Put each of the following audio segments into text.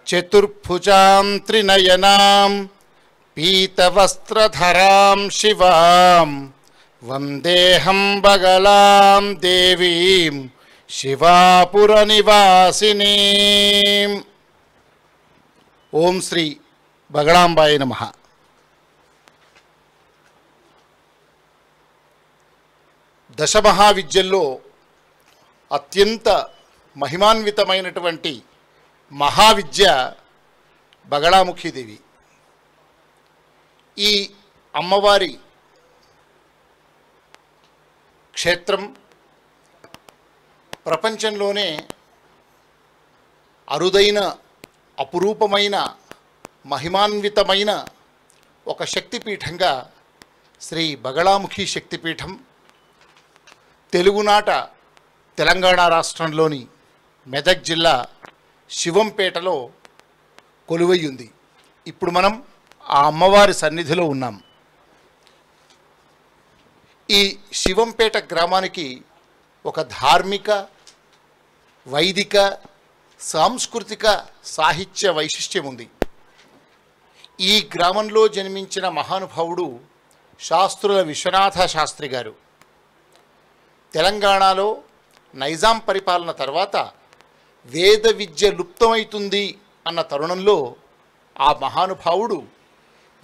చతుర్భుజాం త్రినయనాం పీతవస్త్రధరాం శివాం వందేహం బగళాం దేవీం శివాపుర నివాసినీం. ఓం శ్రీ బగళాంబాయ నమః. దశమహావిద్యల్లో అత్యంత మహిమాన్వితమైనటువంటి మహావిద్య బగళాముఖీదేవి. ఈ అమ్మవారి క్షేత్రం ప్రపంచంలోనే అరుదైన అపురూపమైన మహిమాన్వితమైన ఒక శక్తిపీఠంగా శ్రీ బగళాముఖి శక్తిపీఠం తెలుగునాట తెలంగాణ రాష్ట్రంలోని మెదక్ జిల్లా శివంపేటలో కొలువై ఉంది. ఇప్పుడు మనం ఆ అమ్మవారి సన్నిధిలో ఉన్నాం. ఈ శివంపేట గ్రామానికి ఒక ధార్మిక, వైదిక, సాంస్కృతిక, సాహిత్య వైశిష్ట్యం ఉంది. ఈ గ్రామంలో జన్మించిన మహానుభావుడు శాస్త్రుల విశ్వనాథ శాస్త్రి గారు. తెలంగాణలో నైజాం పరిపాలన తర్వాత వేద విద్య లుప్తమవుతుంది అన్న తరుణంలో ఆ మహానుభావుడు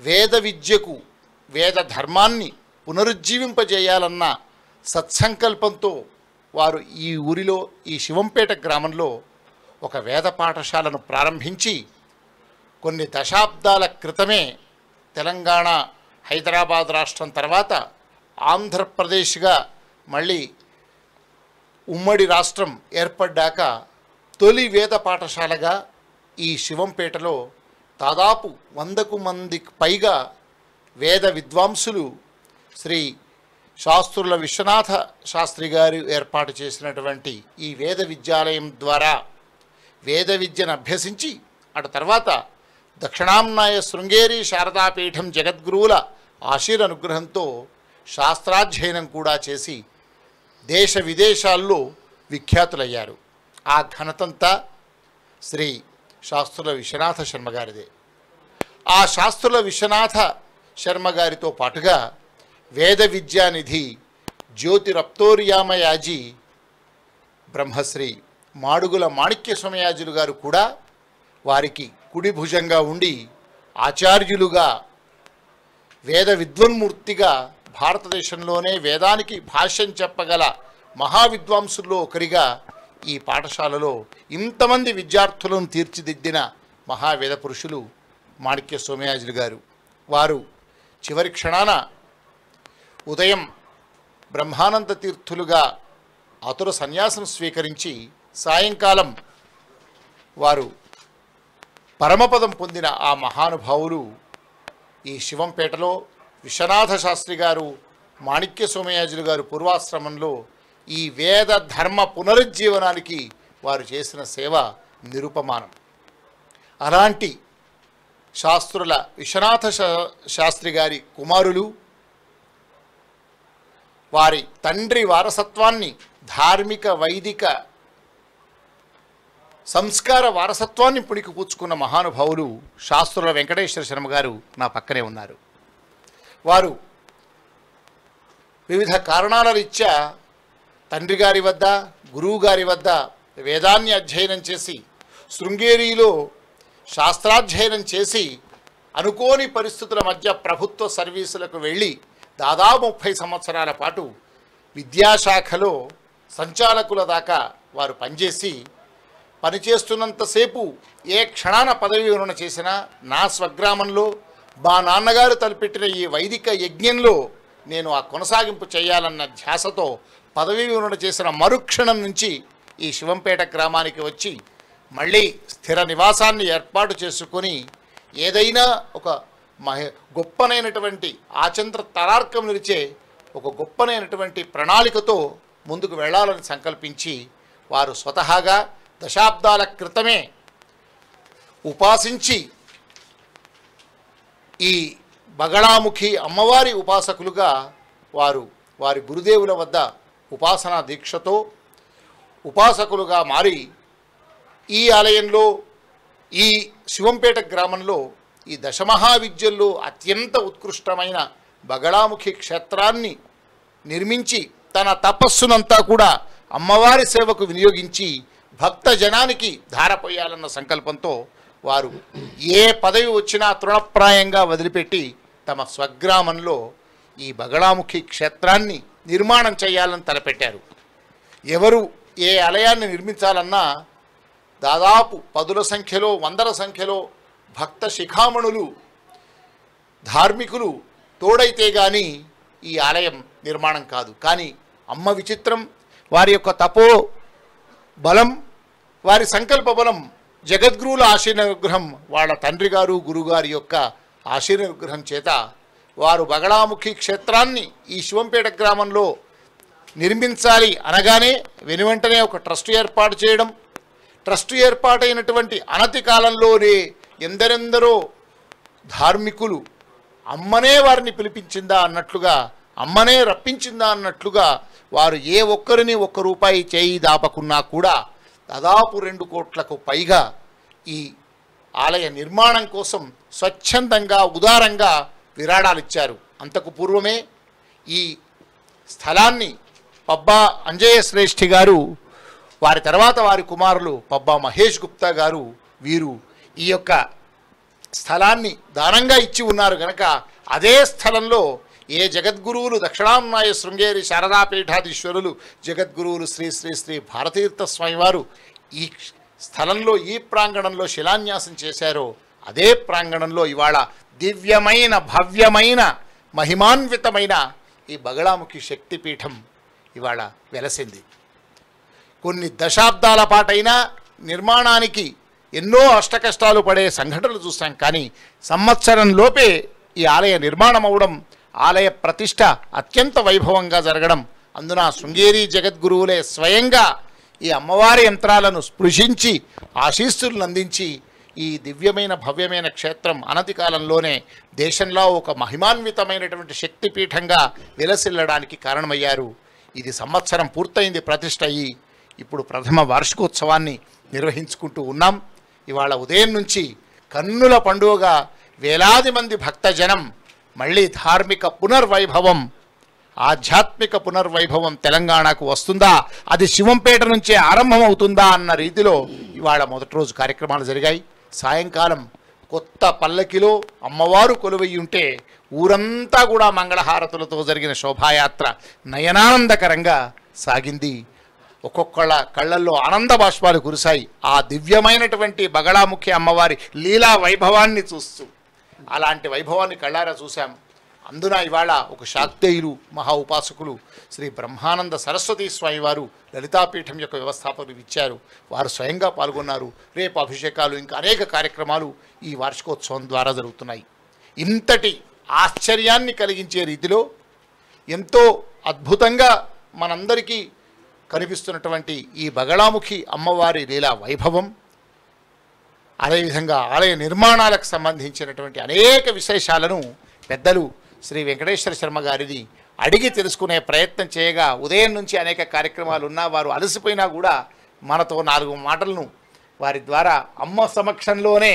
వేద విద్యకు, వేద ధర్మాన్ని పునరుజ్జీవింపజేయాలన్న సత్సంకల్పంతో వారు ఈ ఊరిలో, ఈ శివంపేట గ్రామంలో ఒక వేద పాఠశాలను ప్రారంభించి కొన్ని దశాబ్దాల క్రితమే తెలంగాణ, హైదరాబాద్ రాష్ట్రం తర్వాత ఆంధ్రప్రదేశ్గా మళ్ళీ ఉమ్మడి రాష్ట్రం ఏర్పడ్డాక తొలి వేద పాఠశాలగా ఈ శివంపేటలో దాదాపు 100కు మందికి పైగా వేద విద్వాంసులు శ్రీ శాస్త్రుల విశ్వనాథ శాస్త్రి గారు ఏర్పాటు చేసినటువంటి ఈ వేద విద్యాలయం ద్వారా వేద విద్యను అభ్యసించి అటు తర్వాత దక్షిణాంనాయ శృంగేరి శారదాపీఠం జగద్గురువుల ఆశీర్వానుగ్రహంతో శాస్త్రాధ్యయనం కూడా చేసి దేశ విదేశాల్లో విఖ్యాతులయ్యారు. ఆ ఘనతంతా శ్రీ శాస్త్రుల విశ్వనాథ శర్మ గారిదే. ఆ శాస్త్రుల విశ్వనాథ శర్మ గారితో పాటుగా వేద విద్యానిధి జ్యోతిరప్తోర్యామయాజీ బ్రహ్మశ్రీ మాడుగుల మాణిక్య స్వామయాజులు గారు కూడా వారికి కుడి భుజంగా ఉండి ఆచార్యులుగా, వేద విద్వన్మూర్తిగా, భారతదేశంలోనే వేదానికి భాష్యం చెప్పగల మహావిద్వాంసుల్లో ఒకరిగా ఈ పాఠశాలలో ఇంతమంది విద్యార్థులను తీర్చిదిద్దిన మహావేద పురుషులు మాణిక్య సోమయాజులు గారు. వారు చివరి క్షణాన ఉదయం బ్రహ్మానంద తీర్థులుగా ఆతుర సన్యాసం స్వీకరించి సాయంకాలం వారు పరమపదం పొందిన ఆ మహానుభావులు ఈ శివంపేటలో విశ్వనాథ శాస్త్రి గారు, మాణిక్య సోమయాజులు గారు పూర్వాశ్రమంలో ఈ వేద ధర్మ పునరుజ్జీవనానికి వారు చేసిన సేవ నిరుపమానం. అలాంటి శాస్త్రుల విశ్వనాథ శాస్త్రి గారి కుమారులు వారి తండ్రి వారసత్వాన్ని, ధార్మిక, వైదిక, సంస్కార వారసత్వాన్ని పుణికిపుచ్చుకున్న మహానుభావులు శాస్త్రుల వెంకటేశ్వర శర్మ గారు నా పక్కనే ఉన్నారు. వారు వివిధ కారణాల రీత్యా తండ్రి గారి వద్ద, గురువు గారి వద్ద వేదాన్ని అధ్యయనం చేసి, శృంగేరిలో శాస్త్రాధ్యయనం చేసి, అనుకోని పరిస్థితుల మధ్య ప్రభుత్వ సర్వీసులకు వెళ్ళి దాదాపు 30 సంవత్సరాల పాటు విద్యాశాఖలో సంచాలకుల దాకా వారు పనిచేస్తున్నంతసేపు ఏ క్షణాన పదవి విరమణ చేసినా నా స్వగ్రామంలో మా నాన్నగారు తలపెట్టిన ఈ వైదిక యజ్ఞంలో నేను ఆ కొనసాగింపు చేయాలన్న ధ్యాసతో పదవీ విరమణ చేసిన మరుక్షణం నుంచి ఈ శివంపేట గ్రామానికి వచ్చి మళ్ళీ స్థిర నివాసాన్ని ఏర్పాటు చేసుకొని ఏదైనా ఒక గొప్పనైనటువంటి ఆచంద్ర తరార్కం నిలిచే ఒక గొప్పనైనటువంటి ప్రణాళికతో ముందుకు వెళ్ళాలని సంకల్పించి వారు స్వతహాగా దశాబ్దాల క్రితమే ఉపాసించి ఈ బగళాముఖి అమ్మవారి ఉపాసకులుగా వారి గురుదేవుల వద్ద ఉపాసనా దీక్షతో ఉపాసకులుగా మారి ఈ ఆలయంలో ఈ శివంపేట గ్రామంలో ఈ దశమహావిద్యల్లో అత్యంత ఉత్కృష్టమైన బగళాముఖి క్షేత్రాన్ని నిర్మించి తన తపస్సునంతా కూడా అమ్మవారి సేవకు వినియోగించి భక్త జనానికి ధారపోయాలన్న సంకల్పంతో వారు ఏ పదవి వచ్చినా తృణప్రాయంగా వదిలిపెట్టి తమ స్వగ్రామంలో ఈ బగళాముఖి క్షేత్రాన్ని నిర్మాణం చేయాలని తలపెట్టారు. ఎవరు ఏ ఆలయాన్ని నిర్మించాలన్నా దాదాపు పదుల సంఖ్యలో వందల సంఖ్యలో భక్త శిఖామణులు ధార్మికులు తోడైతే కానీ ఈ ఆలయం నిర్మాణం కాదు. కానీ అమ్మ విచిత్రం, వారి యొక్క తపో బలం, వారి సంకల్ప బలం, జగద్గురువుల ఆశీర్వగ్రహం, వాళ్ళ తండ్రి గారు గురుగారి యొక్క ఆశీర్వగ్రహం చేత వారు బగళాముఖి క్షేత్రాన్ని ఈ శివంపేట గ్రామంలో నిర్మించాలి అనగానే వెనువెంటనే ఒక ట్రస్ట్ ఏర్పాటు చేయడం, ట్రస్ట్ ఏర్పాటైనటువంటి అనతి కాలంలోనే ఎందరెందరో ధార్మికులు అమ్మనే వారిని పిలిపించిందా అన్నట్లుగా, అమ్మనే రప్పించిందా అన్నట్లుగా వారు ఏ ఒక్కరిని ఒక్క రూపాయి చేయి దాపకున్నా కూడా దాదాపు 2 కోట్లకు పైగా ఈ ఆలయ నిర్మాణం కోసం స్వచ్ఛందంగా ఉదారంగా విరాళాలు ఇచ్చారు. అంతకు పూర్వమే ఈ స్థలాన్ని పబ్బా అంజయ్య శ్రేష్ఠి గారు, వారి తర్వాత వారి కుమారులు పబ్బా మహేష్ గుప్తా గారు, వీరు ఈ యొక్క స్థలాన్ని దానంగా ఇచ్చి ఉన్నారు కనుక అదే స్థలంలో ఏ జగద్గురువులు దక్షిణాంనాయ శృంగేరి శారదాపీఠాధీశ్వరులు జగద్గురువులు శ్రీ శ్రీ శ్రీ భారతీర్థ స్వామివారు ఈ స్థలంలో ఈ ప్రాంగణంలో శిలాన్యాసం చేశారో అదే ప్రాంగణంలో ఇవాళ దివ్యమైన భవ్యమైన మహిమాన్వితమైన ఈ బగళాముఖి శక్తిపీఠం ఇవాళ వెలసింది. కొన్ని దశాబ్దాల పాటైనా నిర్మాణానికి ఎన్నో అష్టకష్టాలు పడే సంఘటనలు చూస్తాం. కానీ సంవత్సరంలోపే ఈ ఆలయ నిర్మాణం అవడం, ఆలయ ప్రతిష్ట అత్యంత వైభవంగా జరగడం, అందున శృంగేరి జగద్గురువులే స్వయంగా ఈ అమ్మవారి యంత్రాలను స్పృశించి ఆశీస్సులను అందించి ఈ దివ్యమైన భవ్యమైన క్షేత్రం అనతి కాలంలోనే దేశంలో ఒక మహిమాన్వితమైనటువంటి శక్తిపీఠంగా విలసిల్లడానికి కారణమయ్యారు. ఇది సంవత్సరం పూర్తయింది ప్రతిష్ట అయ్యి. ఇప్పుడు ప్రథమ వార్షికోత్సవాన్ని నిర్వహించుకుంటూ ఉన్నాం. ఇవాళ ఉదయం నుంచి కన్నుల పండుగగా వేలాది మంది భక్తజనం మళ్ళీ ధార్మిక పునర్వైభవం, ఆధ్యాత్మిక పునర్వైభవం తెలంగాణకు వస్తుందా, అది శివంపేట నుంచే ఆరంభమవుతుందా అన్న రీతిలో ఇవాళ మొదటి రోజు కార్యక్రమాలు జరిగాయి. సాయంకాలం కొత్త పల్లకిలో అమ్మవారు కొలువై ఉంటే ఊరంతా కూడా మంగళహారతులతో జరిగిన శోభాయాత్ర నయనానందకరంగా సాగింది. ఒక్కొక్కళ్ళ కళ్ళల్లో ఆనంద బాష్పాలు కురిశాయి ఆ దివ్యమైనటువంటి బగళాముఖి అమ్మవారి లీలా వైభవాన్ని చూస్తూ. అలాంటి వైభవాన్ని కళ్ళారా చూశాం. అందున ఇవాళ ఒక శాక్తేయులు మహా ఉపాసకులు శ్రీ బ్రహ్మానంద సరస్వతీ స్వామివారు లలితాపీఠం యొక్క వ్యవస్థాపకులు ఇచ్చారు. వారు స్వయంగా పాల్గొన్నారు. రేపు అభిషేకాలు ఇంకా అనేక కార్యక్రమాలు ఈ వార్షికోత్సవం ద్వారా జరుగుతున్నాయి. ఇంతటి ఆశ్చర్యాన్ని కలిగించే రీతిలో ఎంతో అద్భుతంగా మనందరికీ కనిపిస్తున్నటువంటి ఈ బగళాముఖి అమ్మవారి లీలా వైభవం, అదేవిధంగా ఆలయ నిర్మాణాలకు సంబంధించినటువంటి అనేక విశేషాలను పెద్దలు శ్రీ వెంకటేశ్వర శర్మ గారిని అడిగి తెలుసుకునే ప్రయత్నం చేయగా ఉదయం నుంచి అనేక కార్యక్రమాలు ఉన్నా వారు అలసిపోయినా కూడా మనతో 4 మాటలను వారి ద్వారా అమ్మ సమక్షంలోనే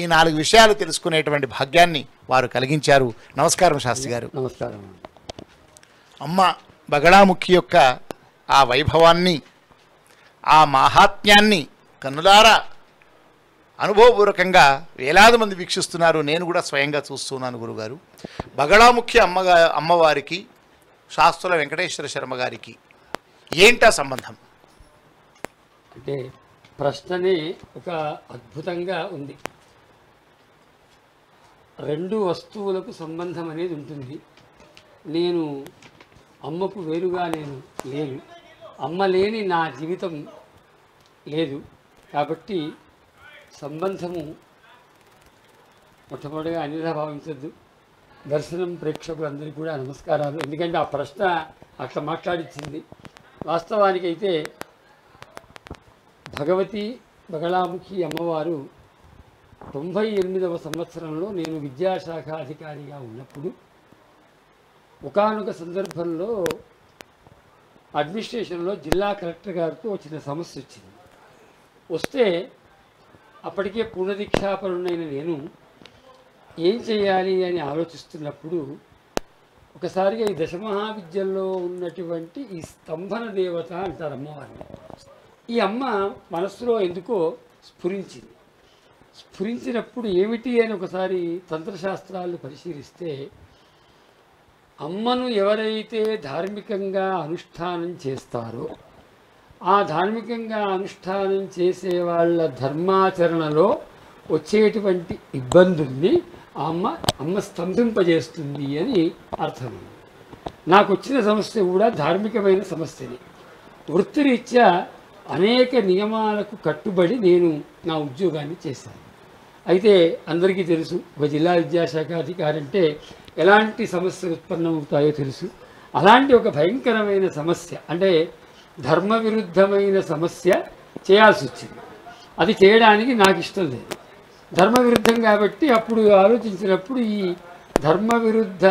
ఈ 4 విషయాలు తెలుసుకునేటువంటి భాగ్యాన్ని వారు కలిగించారు. నమస్కారం శాస్త్రి గారు. నమస్కారం. అమ్మ బగళాముఖి యొక్క ఆ వైభవాన్ని, ఆ మాహాత్మ్యాన్ని కన్నులారా అనుభవపూర్వకంగా వేలాది మంది వీక్షిస్తున్నారు. నేను కూడా స్వయంగా చూస్తున్నాను. గురుగారు, బగళాముఖి అమ్మవారికి శాస్త్రుల వెంకటేశ్వర శర్మ గారికి ఏంటా సంబంధం? అంటే ప్రశ్ననే ఒక అద్భుతంగా ఉంది. 2 వస్తువులకు సంబంధం అనేది ఉంటుంది. నేను అమ్మకు వేరుగా నేను లేను, అమ్మ లేని నా జీవితం లేదు. కాబట్టి సంబంధము మొట్టమొదటిగా అన్యథా భావించద్దు. దర్శనం ప్రేక్షకులందరికీ కూడా నమస్కారాలు. ఎందుకంటే ఆ ప్రశ్న అట్లా మాట్లాడించింది. వాస్తవానికైతే భగవతి బగళాముఖి అమ్మవారు 98వ సంవత్సరంలో నేను విద్యాశాఖ అధికారిగా ఉన్నప్పుడు ఒకానొక సందర్భంలో అడ్మినిస్ట్రేషన్లో జిల్లా కలెక్టర్ గారితో చిన్న సమస్య వచ్చింది. వస్తే అప్పటికే పూర్ణదీక్షాపరుడైన నేను ఏం చేయాలి అని ఆలోచిస్తున్నప్పుడు ఒకసారిగా ఈ దశమహావిద్యల్లో ఉన్నటువంటి ఈ స్తంభన దేవత అంటారు అమ్మవారిని. ఈ అమ్మ మనస్సులో ఎందుకో స్ఫురించినప్పుడు ఏమిటి అని ఒకసారి తంత్రశాస్త్రాలు పరిశీలిస్తే, అమ్మను ఎవరైతే ధార్మికంగా అనుష్ఠానం చేస్తారో ఆ ధార్మికంగా అనుష్ఠానం చేసే వాళ్ళ ధర్మాచరణలో వచ్చేటువంటి ఇబ్బందుల్ని అమ్మ స్తంభింపజేస్తుంది అని అర్థం. నాకు వచ్చిన సమస్య కూడా ధార్మికమైన సమస్యని. వృత్తిరీత్యా అనేక నియమాలకు కట్టుబడి నేను నా ఉద్యోగాన్ని చేశాను. అయితే అందరికీ తెలుసు, ఒక జిల్లా విద్యాశాఖ అధికారి అంటే ఎలాంటి సమస్యలు ఉత్పన్నమవుతాయో తెలుసు. అలాంటి ఒక భయంకరమైన సమస్య, అంటే ధర్మ విరుద్ధమైన సమస్య చేయాల్సి వచ్చింది. అది చేయడానికి నాకు ఇష్టం లేదు, ధర్మ విరుద్ధం కాబట్టి. అప్పుడు ఆలోచించినప్పుడు ఈ ధర్మ విరుద్ధ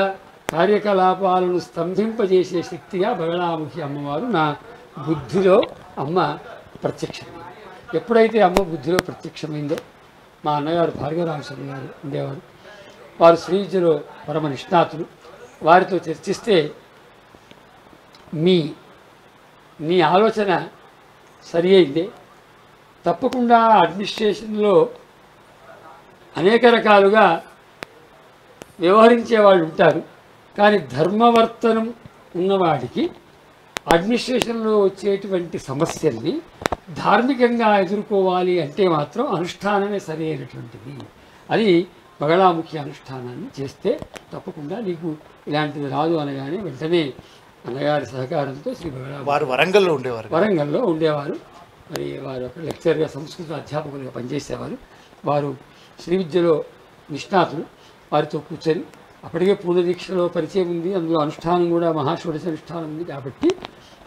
కార్యకలాపాలను స్తంభింపజేసే శక్తిగా బగళాముఖి అమ్మవారు నా బుద్ధిలో అమ్మ ప్రత్యక్షమైంది. ఎప్పుడైతే అమ్మ బుద్ధిలో ప్రత్యక్షమైందో, మా అన్నగారు భార్గవరామస్వామి గారు ఉండేవారు, వారు శ్రీ విద్యలో పరమ నిష్ణాతులు. వారితో చర్చిస్తే నీ ఆలోచన సరి అయిందే, తప్పకుండా అడ్మినిస్ట్రేషన్లో అనేక రకాలుగా వ్యవహరించే వాళ్ళు ఉంటారు, కానీ ధర్మవర్తనం ఉన్నవాడికి అడ్మినిస్ట్రేషన్లో వచ్చేటువంటి సమస్యల్ని ధార్మికంగా ఎదుర్కోవాలి అంటే మాత్రం అనుష్ఠానమే సరి అయినటువంటిది. అది బగళాముఖి అనుష్ఠానాన్ని చేస్తే తప్పకుండా నీకు ఇలాంటిది రాదు అనగానే వెంటనే అన్నగారి సహకారంతో శ్రీ బగళాముఖి వారు వరంగల్లో ఉండేవారు. మరి వారు ఒక లెక్చర్గా సంస్కృత అధ్యాపకులుగా పనిచేసేవారు. వారు శ్రీ విద్యలో నిష్ణాతులు. వారితో కూర్చొని అప్పటికే పూర్ణదీక్షలో పరిచయం ఉంది, అందులో అనుష్ఠానం కూడా మహాషోడశ అనుష్ఠానం ఉంది కాబట్టి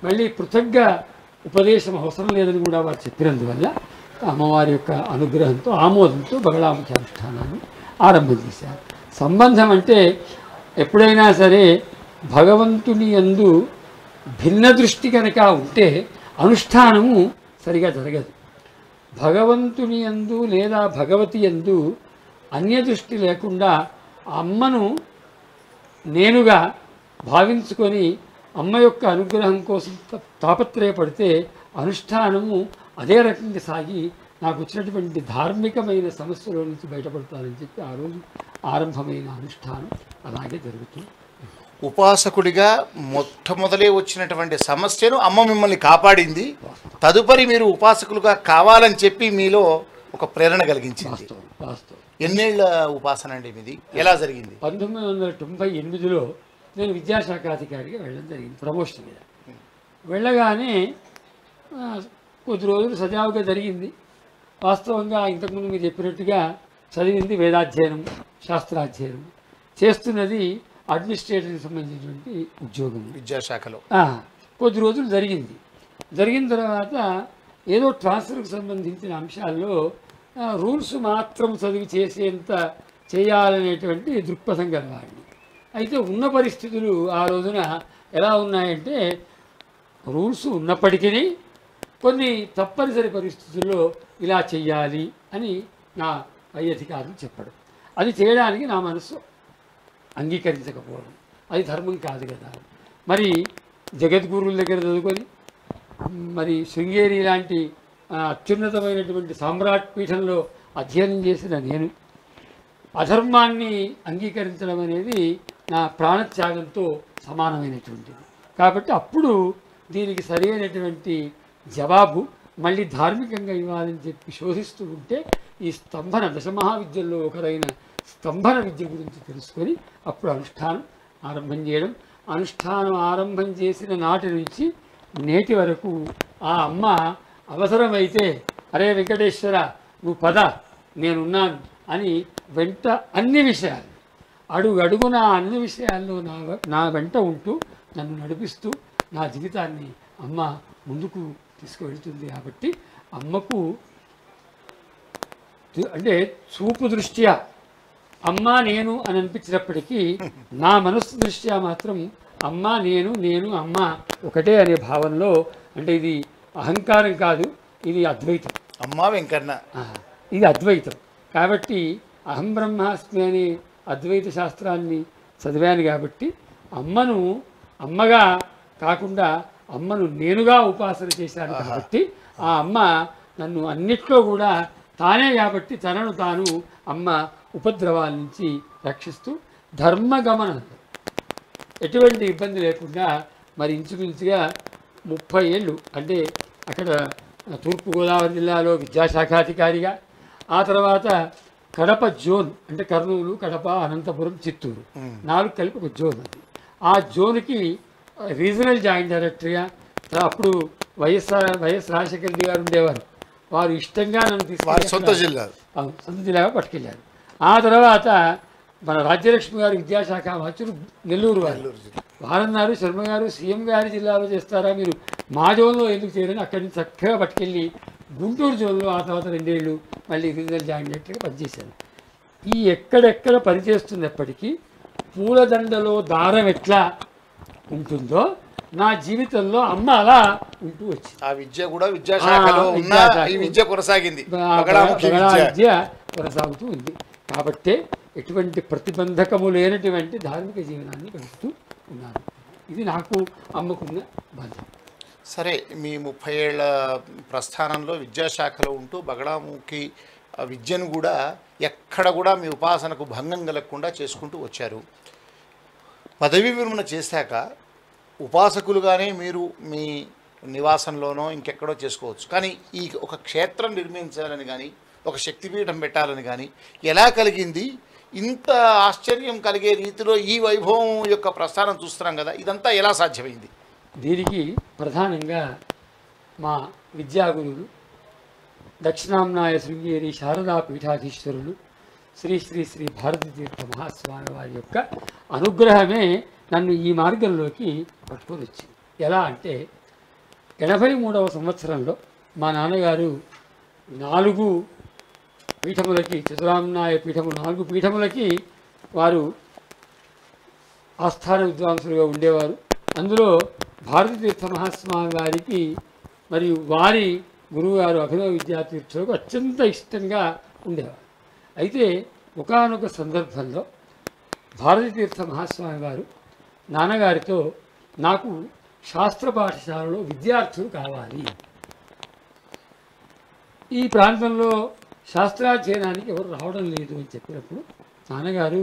మళ్ళీ పృథగ్గా ఉపదేశం అవసరం లేదని కూడా వారు చెప్పినందువల్ల అమ్మవారి యొక్క అనుగ్రహంతో ఆమోదంతో బగళాముఖి అనుష్ఠానాన్ని ఆరంభం చేశారు. సంబంధం అంటే ఎప్పుడైనా సరే భగవంతుని యందు భిన్న దృష్టి కనుక ఉంటే అనుష్ఠానము సరిగా జరగదు. భగవంతుని యందు లేదా భగవతి యందు అన్య దృష్టి లేకుండా అమ్మను నేనుగా భావించుకొని అమ్మ యొక్క అనుగ్రహం కోసం తాపత్రయపడితే అనుష్ఠానము అదే రకంగా సాగి నాకు వచ్చినటువంటి ధార్మికమైన సమస్యలో నుంచి బయటపడతానని చెప్పి ఆ రోజు ఆరంభమైన అనుష్ఠానం అలాగే జరుగుతుంది. ఉపాసకుడిగా మొట్టమొదలే వచ్చినటువంటి సమస్యను అమ్మ మిమ్మల్ని కాపాడింది. తదుపరి మీరు ఉపాసకులుగా కావాలని చెప్పి మీలో ఒక ప్రేరణ కలిగించింది. వాస్తవం. ఎన్నేళ్ల ఉపాసన అండి మీది, ఎలా జరిగింది? 1998లో నేను విద్యాశాఖాధికారిగా వెళ్ళడం జరిగింది, ప్రమోషన్ మీద. వెళ్ళగానే కొద్ది రోజులు సజావుగా జరిగింది. వాస్తవంగా ఇంతకుముందు మీరు చెప్పినట్టుగా చదివింది వేదాధ్యయనం, శాస్త్రాధ్యయనం, చేస్తున్నది అడ్మినిస్ట్రేటర్కి సంబంధించినటువంటి ఉద్యోగం విద్యాశాఖలో. కొద్ది రోజులు జరిగిన తర్వాత ఏదో ట్రాన్స్ఫర్కి సంబంధించిన అంశాల్లో రూల్స్ మాత్రం చదివి చేసేంత చేయాలనేటువంటి దృక్పథం కలవాడిని. అయితే ఉన్న పరిస్థితులు ఆ రోజున ఎలా ఉన్నాయంటే, రూల్స్ ఉన్నప్పటికీ కొన్ని తప్పనిసరి పరిస్థితుల్లో ఇలా చెయ్యాలి అని నా పై అధికారులు చెప్పడం, అది చేయడానికి నా మనసు అంగీకరించకపోవడం, అది ధర్మం కాదు కదా. మరి జగద్గురువుల దగ్గర చదువుకొని మరి శృంగేరి లాంటి అత్యున్నతమైనటువంటి సామ్రాట్ పీఠంలో అధ్యయనం చేసిన నేను అధర్మాన్ని అంగీకరించడం అనేది నా ప్రాణత్యాగంతో సమానమైనటువంటిది. కాబట్టి అప్పుడు దీనికి సరైనటువంటి జవాబు మళ్ళీ ధార్మికంగా ఇవ్వాలని చెప్పి శోధిస్తూ ఉంటే ఈ స్తంభన దశమహావిద్యల్లో ఒకరైన స్తంభన విద్య గురించి తెలుసుకొని అప్పుడు అనుష్ఠానం ఆరంభం చేయడం. అనుష్ఠానం ఆరంభం చేసిన నాటి నుంచి నేటి వరకు ఆ అమ్మ అవసరమైతే అరే వెంకటేశ్వర నువ్వు పద నేనున్నాను అని వెంట అన్ని విషయాలు అడుగున అన్ని విషయాల్లో నా వెంట ఉంటూ నన్ను నడిపిస్తూ నా జీవితాన్ని అమ్మ ముందుకు తీసుకువెళ్తుంది. కాబట్టి అమ్మకు అంటే చూపు దృష్ట్యా అమ్మ నేను అని అనిపించినప్పటికీ నా మనస్సు దృష్ట్యా మాత్రం అమ్మ నేను అమ్మ ఒకటే అనే భావనలో, అంటే ఇది అహంకారం కాదు, ఇది అద్వైతం. అమ్మ వెంకన్న ఇది అద్వైతం. కాబట్టి అహం బ్రహ్మాస్మి అనే అద్వైత శాస్త్రాన్ని చదివాను కాబట్టి అమ్మను అమ్మగా కాకుండా అమ్మను నేనుగా ఉపాసన చేశాను కాబట్టి ఆ అమ్మ నన్ను అన్నిట్లో కూడా తానే కాబట్టి తనను తాను అమ్మ ఉపద్రవాల నుంచి రక్షిస్తూ ధర్మగమనం ఎటువంటి ఇబ్బంది లేకుండా మరి ఇంచుమించుగా 30 ఏళ్ళు అంటే అక్కడ తూర్పుగోదావరి జిల్లాలో విద్యాశాఖాధికారిగా, ఆ తర్వాత కడప జోన్ అంటే కర్నూలు, కడప, అనంతపురం, చిత్తూరు 4 కలిపి ఒక జోన్ అది. ఆ జోన్కి రీజనల్ జాయింట్ డైరెక్టర్గా అప్పుడు వైఎస్ రాజశేఖర రెడ్డి గారు ఉండేవారు. వారు ఇష్టంగా నన్ను తీసుకెళ్ళి సొంత జిల్లాగా పట్టుకెళ్ళారు. ఆ తర్వాత మన రాజ్యలక్ష్మి గారు విద్యాశాఖ మంత్రులు నెల్లూరు వారన్నారు, శర్మ గారు సీఎం గారి జిల్లాలో చేస్తారా, మీరు మా జోన్లో ఎందుకు చేయరని అక్కడి నుంచి చక్కగా పట్టుకెళ్ళి గుంటూరు జోన్లో ఆ తర్వాత 2 ఏళ్ళు మళ్ళీ రీజనల్ జాయింట్ డైరెక్టర్గా పనిచేశాను. ఈ ఎక్కడెక్కడ పనిచేస్తున్నప్పటికీ పూలదండలో దారం ఎట్లా ఉంటుందో నా జీవితంలో అమ్మ అలా ఉంటూ వచ్చింది. ఆ విద్య కూడా విద్యాశాఖలో ఉన్న ఈ విద్య కొనసాగింది, విద్య కొనసాగుతూ ఉంది. కాబట్టే ఎటువంటి ప్రతిబంధకము లేనటువంటి ధార్మిక జీవనాన్ని గడుపుతూ ఉన్నాను. ఇది నాకు అమ్మకున్న బంధం. సరే, మీ 30 ఏళ్ల ప్రస్థానంలో విద్యాశాఖలో ఉంటూ బగడాముఖి విద్యను కూడా ఎక్కడ కూడా మీ ఉపాసనకు భంగం కలగకుండా చేసుకుంటూ వచ్చారు. పదవీ విరమణ చేశాక ఉపాసకులుగానే మీరు మీ నివాసంలోనో ఇంకెక్కడో చేసుకోవచ్చు. కానీ ఈ ఒక క్షేత్రం నిర్మించాలని కానీ ఒక శక్తిపీఠం పెట్టాలని కానీ ఎలా కలిగింది? ఇంత ఆశ్చర్యం కలిగే రీతిలో ఈ వైభవం యొక్క ప్రస్థానం చూస్తున్నాం కదా, ఇదంతా ఎలా సాధ్యమైంది? దీనికి ప్రధానంగా మా విద్యాగురువులు దక్షిణాంనాయ శృంగేరి శారదా పీఠాధీశ్వరులు శ్రీ శ్రీ శ్రీ భారతీ తీర్థ మహాస్వామి వారి యొక్క అనుగ్రహమే నన్ను ఈ మార్గంలోకి పట్టుకొని వచ్చింది. ఎలా అంటే 83వ సంవత్సరంలో మా నాన్నగారు 4 పీఠములకి, చతురామ్నాయ పీఠము 4 పీఠములకి వారు ఆస్థాన విద్వాంసులుగా ఉండేవారు. అందులో భారతీ తీర్థ మహాస్వామి వారికి మరియు వారి గురువుగారు అభినవ విద్యాతీర్థులకు అత్యంత ఇష్టంగా ఉండేవారు. అయితే ఒకానొక సందర్భంలో భారతీ తీర్థ మహాస్వామి వారు నాన్నగారితో నాకు శాస్త్ర పాఠశాలలో విద్యార్థులు కావాలి, ఈ ప్రాంతంలో శాస్త్రాధ్యయనానికి ఎవరు రావడం లేదు అని చెప్పినప్పుడు నాన్నగారు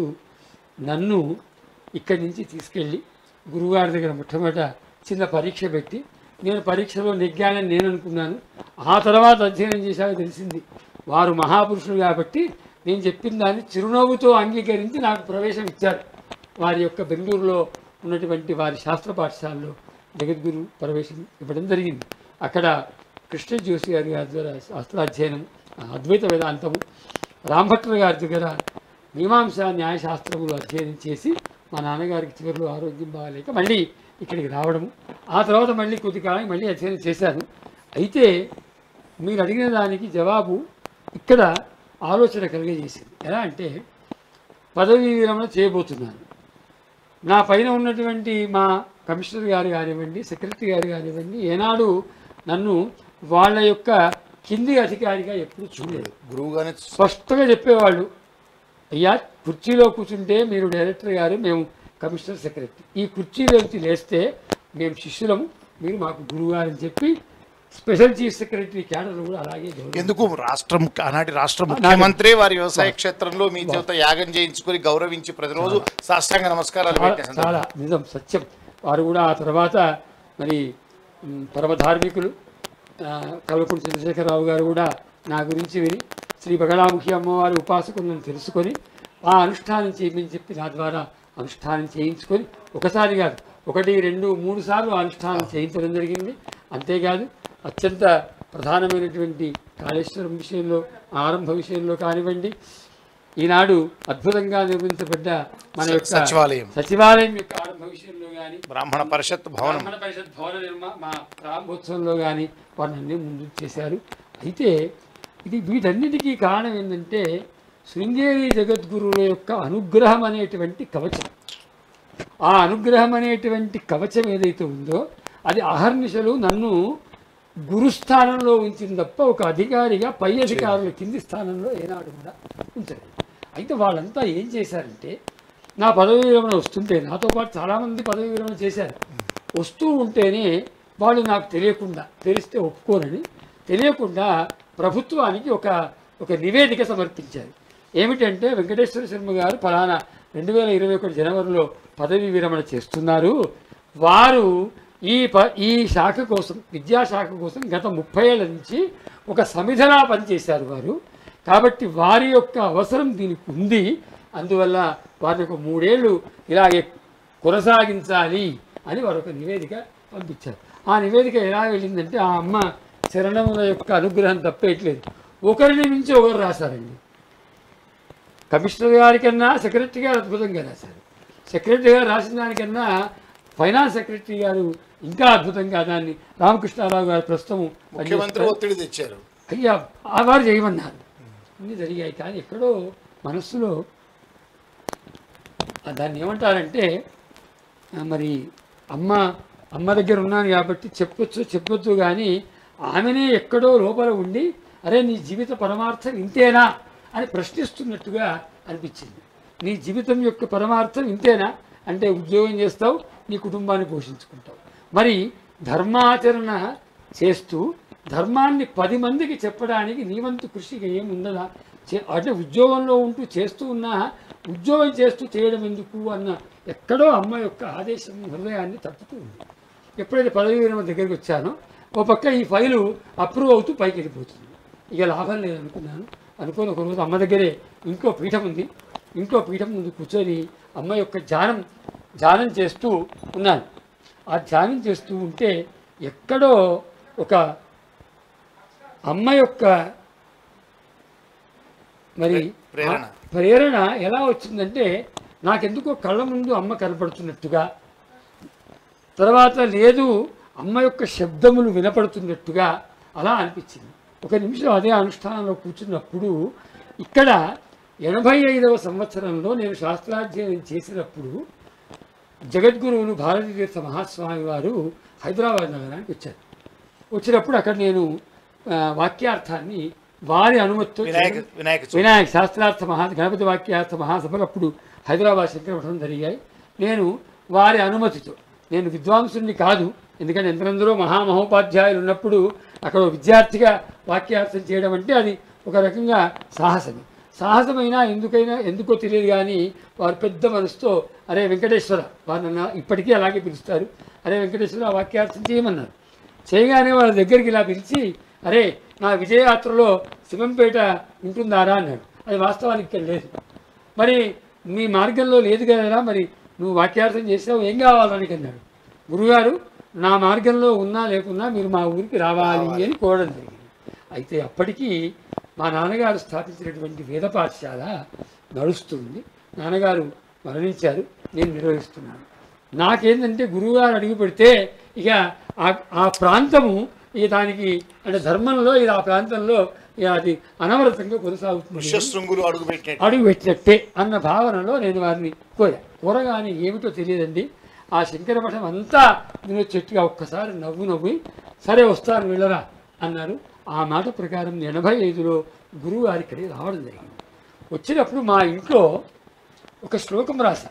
నన్ను ఇక్కడి నుంచి తీసుకెళ్ళి గురువుగారి దగ్గర మొట్టమొదట చిన్న పరీక్ష పెట్టి, నేను పరీక్షలో నెగ్గానని నేను అనుకున్నాను. ఆ తర్వాత అధ్యయనం చేశాక తెలిసింది వారు మహాపురుషులు కాబట్టి నేను చెప్పిన దాన్ని చిరునవ్వుతో అంగీకరించి నాకు ప్రవేశం ఇచ్చారు. వారి యొక్క బెంగళూరులో ఉన్నటువంటి వారి శాస్త్ర పాఠశాలలో జగద్గురు ప్రవేశం ఇవ్వడం జరిగింది. అక్కడ కృష్ణ జోషి గారి ద్వారా శాస్త్రాధ్యయనం, అద్వైత వేదాంతము, రాంభట్ల గారి దగ్గర మీమాంస న్యాయశాస్త్రములు అధ్యయనం చేసి మా నాన్నగారికి చివరిలో ఆరోగ్యం బాగాలేక మళ్ళీ ఇక్కడికి రావడము, ఆ తర్వాత మళ్ళీ కొద్ది కాలం మళ్ళీ అధ్యయనం చేశాను. అయితే మీరు అడిగిన దానికి జవాబు ఇక్కడ ఆలోచన కలిగజేసింది. ఎలా అంటే పదవీ విరమణ చేయబోతున్నాను. నా పైన ఉన్నటువంటి మా కమిషనర్ గారు కానివ్వండి, సెక్రటరీ గారు కానివ్వండి, ఏనాడు నన్ను వాళ్ళ యొక్క కింది అధికారిగా ఎప్పుడు చూడలేదు. గురువుగానే స్పష్టంగా చెప్పేవాళ్ళు, అయ్యా కుర్చీలో కూర్చుంటే మీరు డైరెక్టర్ గారు, మేము కమిషనర్ సెక్రటరీ, ఈ కుర్చీలోంచి లేస్తే మేము శిష్యులము, మీరు మాకు గురువు గారని చెప్పి స్పెషల్ చీఫ్ సెక్రటరీ క్యాడర్ కూడా అలాగే. ఎందుకు ఆనాటి రాష్ట్ర ముఖ్యమంత్రి వారి వ్యవసాయ క్షేత్రంలో మీ చేత యాగం చేయించుకొని గౌరవించి ప్రతిరోజు సాష్టాంగ నమస్కారాలు చాలా నిజం, సత్యం. వారు కూడా ఆ తర్వాత మరి పరమధార్మికులు కల్వకుంట్ల చంద్రశేఖరరావు గారు కూడా నా గురించి విని శ్రీ బగడాముఖి అమ్మవారి ఉపాసకులను తెలుసుకొని ఆ అనుష్ఠానం చేయమని చెప్పి నా ద్వారా అనుష్ఠానం చేయించుకొని ఒకసారి కాదు 1, 2, 3 సార్లు అనుష్ఠానం చేయించడం జరిగింది. అంతేకాదు అత్యంత ప్రధానమైనటువంటి కాళేశ్వరం విషయంలో, ఆరంభ విషయంలో కానివ్వండి, ఈనాడు అద్భుతంగా నిర్మించబడ్డ మన యొక్క సచివాలయం యొక్క ఆరంభ విషయంలో కానీ, బ్రాహ్మణ పరిషత్ భవన మా ప్రారంభోత్సవంలో కానీ వారిని ముందు చేశారు. అయితే ఇది వీటన్నిటికీ కారణం ఏంటంటే శృంగేరి జగద్గురువుల యొక్క అనుగ్రహం అనేటువంటి కవచం. ఆ అనుగ్రహం అనేటువంటి కవచం ఏదైతే ఉందో అది అహర్నిశలు నన్ను గురుస్థానంలో ఉంచింది తప్ప ఒక అధికారిగా పై అధికారులు కింది స్థానంలో ఏనాడు కూడా ఉంచలేదు. అయితే వాళ్ళంతా ఏం చేశారంటే నా పదవి విరమణ వస్తుంటే, నాతో పాటు చాలామంది పదవి విరమణ చేశారు, వస్తూ ఉంటేనే వాళ్ళు నాకు తెలియకుండా, తెలిస్తే ఒప్పుకోనని తెలియకుండా ప్రభుత్వానికి ఒక నివేదిక సమర్పించారు. ఏమిటంటే వెంకటేశ్వర శర్మ గారు ఫలానా 2021 జనవరిలో పదవి విరమణ చేస్తున్నారు. వారు ఈ శాఖ కోసం, విద్యాశాఖ కోసం గత 30 ఏళ్ల నుంచి ఒక సమిధలా పనిచేశారు వారు. కాబట్టి వారి యొక్క అవసరం దీనికి ఉంది. అందువల్ల వారిని ఒక 3 ఏళ్ళు ఇలాగే కొనసాగించాలి అని వారు ఒక నివేదిక పంపించారు. ఆ నివేదిక ఎలా వెళ్ళిందంటే ఆ అమ్మ చరణముల యొక్క అనుగ్రహం తప్పేయట్లేదు. ఒకరిని మించి ఒకరు రాశారండి. కమిషనర్ గారి కన్నా సెక్రటరీ గారు అద్భుతంగా రాశారు. సెక్రటరీ గారు రాసిన దానికన్నా ఫైనాన్స్ సెక్రటరీ గారు ఇంకా అద్భుతంగా దాన్ని రామకృష్ణారావు గారు ప్రస్తుతం ముఖ్యమంత్రి ఒత్తిడి తెచ్చారు. అయ్యా ఆ వారు చేయమన్నారు. అన్నీ జరిగాయి. కానీ ఎక్కడో మనస్సులో దాన్ని ఏమంటారంటే మరి అమ్మ దగ్గర ఉన్నాను కాబట్టి చెప్పొచ్చు కానీ ఆమెనే ఎక్కడో లోపల ఉండి అరే నీ జీవిత పరమార్థం ఇంతేనా అని ప్రశ్నిస్తున్నట్టుగా అనిపించింది. నీ జీవితం యొక్క పరమార్థం ఇంతేనా అంటే ఉద్యోగం చేస్తావు, నీ కుటుంబాన్ని పోషించుకుంటావు. మరి ధర్మాచరణ చేస్తూ ధర్మాన్ని 10 మందికి చెప్పడానికి నీ వంతు కృషిగా ఏముండదా? అంటే ఉద్యోగంలో ఉంటూ చేస్తూ ఉన్నా ఉద్యోగం చేస్తూ చేయడం ఎందుకు అన్న ఎక్కడో అమ్మ యొక్క ఆదేశం హృదయాన్ని తప్పుతూ ఉంది. ఎప్పుడైతే పదవి విరమణ దగ్గరికి వచ్చానో ఓ పక్క ఈ ఫైలు అప్రూవ్ అవుతూ పైకి వెళ్ళిపోతుంది. ఇక లాభం లేదనుకున్నాను. అనుకోని ఒకరోజు అమ్మ దగ్గరే ఇంకో పీఠం ఉంది. ఇంకో పీఠం ముందు కూర్చొని అమ్మ యొక్క ధ్యానం చేస్తూ ఉన్నాను. ఆ ధ్యానం చేస్తూ ఉంటే ఎక్కడో ఒక అమ్మ యొక్క మరి ప్రేరణ ఎలా వచ్చిందంటే నాకెందుకో కళ్ళ ముందు అమ్మ కనపడుతున్నట్టుగా, తర్వాత లేదు అమ్మ యొక్క శబ్దములు వినపడుతున్నట్టుగా అలా అనిపించింది. ఒక నిమిషం అదే అనుష్ఠానంలో కూర్చున్నప్పుడు ఇక్కడ 85వ సంవత్సరంలో నేను శాస్త్రాధ్యయనం చేసినప్పుడు జగద్గురువులు భారతీతీర్థ మహాస్వామి వారు హైదరాబాద్ నగరానికి వచ్చారు. వచ్చినప్పుడు అక్కడ నేను వాక్యార్థాన్ని వారి అనుమతితో వినాయక శాస్త్రార్థ గణపతి వాక్యార్థ మహాసభలు అప్పుడు హైదరాబాద్ శంకరమఠం జరిగాయి. నేను వారి అనుమతితో, నేను విద్వాంసుని కాదు, ఎందుకంటే ఎంతమందిలో మహామహోపాధ్యాయులు ఉన్నప్పుడు అక్కడ విద్యార్థిగా వాక్యార్థం చేయడం అంటే అది ఒక రకంగా సాహసమైనా ఎందుకో తెలియదు కానీ వారు పెద్ద మనసుతో అరే వెంకటేశ్వర, వారు నన్ను ఇప్పటికీ అలాగే పిలుస్తారు, అరే వెంకటేశ్వర వాక్యార్థం చేయమన్నారు. చేయగానే వాళ్ళ దగ్గరికి ఇలా పిలిచి అరే నా విజయయాత్రలో శివంపేట ఉంటుందారా అన్నాడు. అది వాస్తవానికి ఇక్కడ లేదు. మరి మీ మార్గంలో లేదు కదరా, మరి నువ్వు వాక్యార్థం చేసావు, ఏం కావాలని అన్నాడు. గురుగారు నా మార్గంలో ఉన్నా లేకున్నా మీరు మా ఊరికి రావాలి అని కోరడం జరిగింది. అయితే అప్పటికీ మా నాన్నగారు స్థాపించినటువంటి వేద పాఠశాల నడుస్తుంది. నాన్నగారు మరణించారు, నేను నిర్వహిస్తున్నాను. నాకేంటంటే గురువుగారు అడుగు పెడితే ఇక ఆ ప్రాంతము ఇక దానికి అంటే ధర్మంలో ఇది ఆ ప్రాంతంలో ఇక అది అనవరతంగా కొనసాగుతుంది, అడుగు పెట్టినట్టే అన్న భావనలో నేను వారిని కోరగానే ఏమిటో తెలియదండి. ఆ శంకరమఠం అంతా నేను చెట్టుగా ఒక్కసారి నవ్వి సరే వస్తాను వెళ్ళరా అన్నారు. ఆ మాట ప్రకారం 85లో గురువు గారి ఇక్కడికి రావడం జరిగింది. వచ్చినప్పుడు మా ఇంట్లో ఒక శ్లోకం రాశా.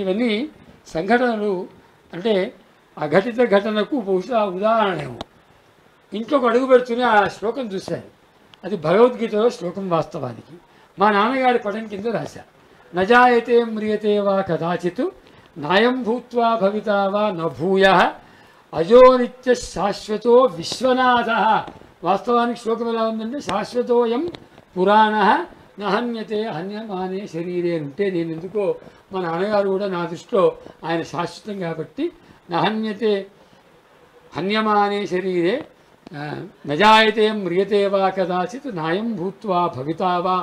ఇవన్నీ సంఘటనలు అంటే అఘటిత ఘటనకు బహుశా ఉదాహరణేమో. ఇంట్లోకి అడుగు పెడుతూనే ఆ శ్లోకం చూశాను. అది భగవద్గీతలో శ్లోకం వాస్తవానికి. మా నాన్నగారి పటం కింద రాశా. నజాయతే మ్రియతే వా కదాచిత్ నాయం భూత్వా భవితా వా నభూయః అజో నిత్య శాశ్వతో విశ్వనాథ. వాస్తవానికి శ్లోకం ఎలా ఉందంటే శాశ్వతోయం పురాణ నహన్యతే హన్యమానే శరీరే ఉంటే నేను ఎందుకో మా నాన్నగారు కూడా నా దృష్టిలో ఆయన శాశ్వతం కాబట్టి నహన్యతే హన్యమానే శరీరే నజాయతే మ్రియతే వా కదాచిత్ నాయం భూత్వా భవితా వా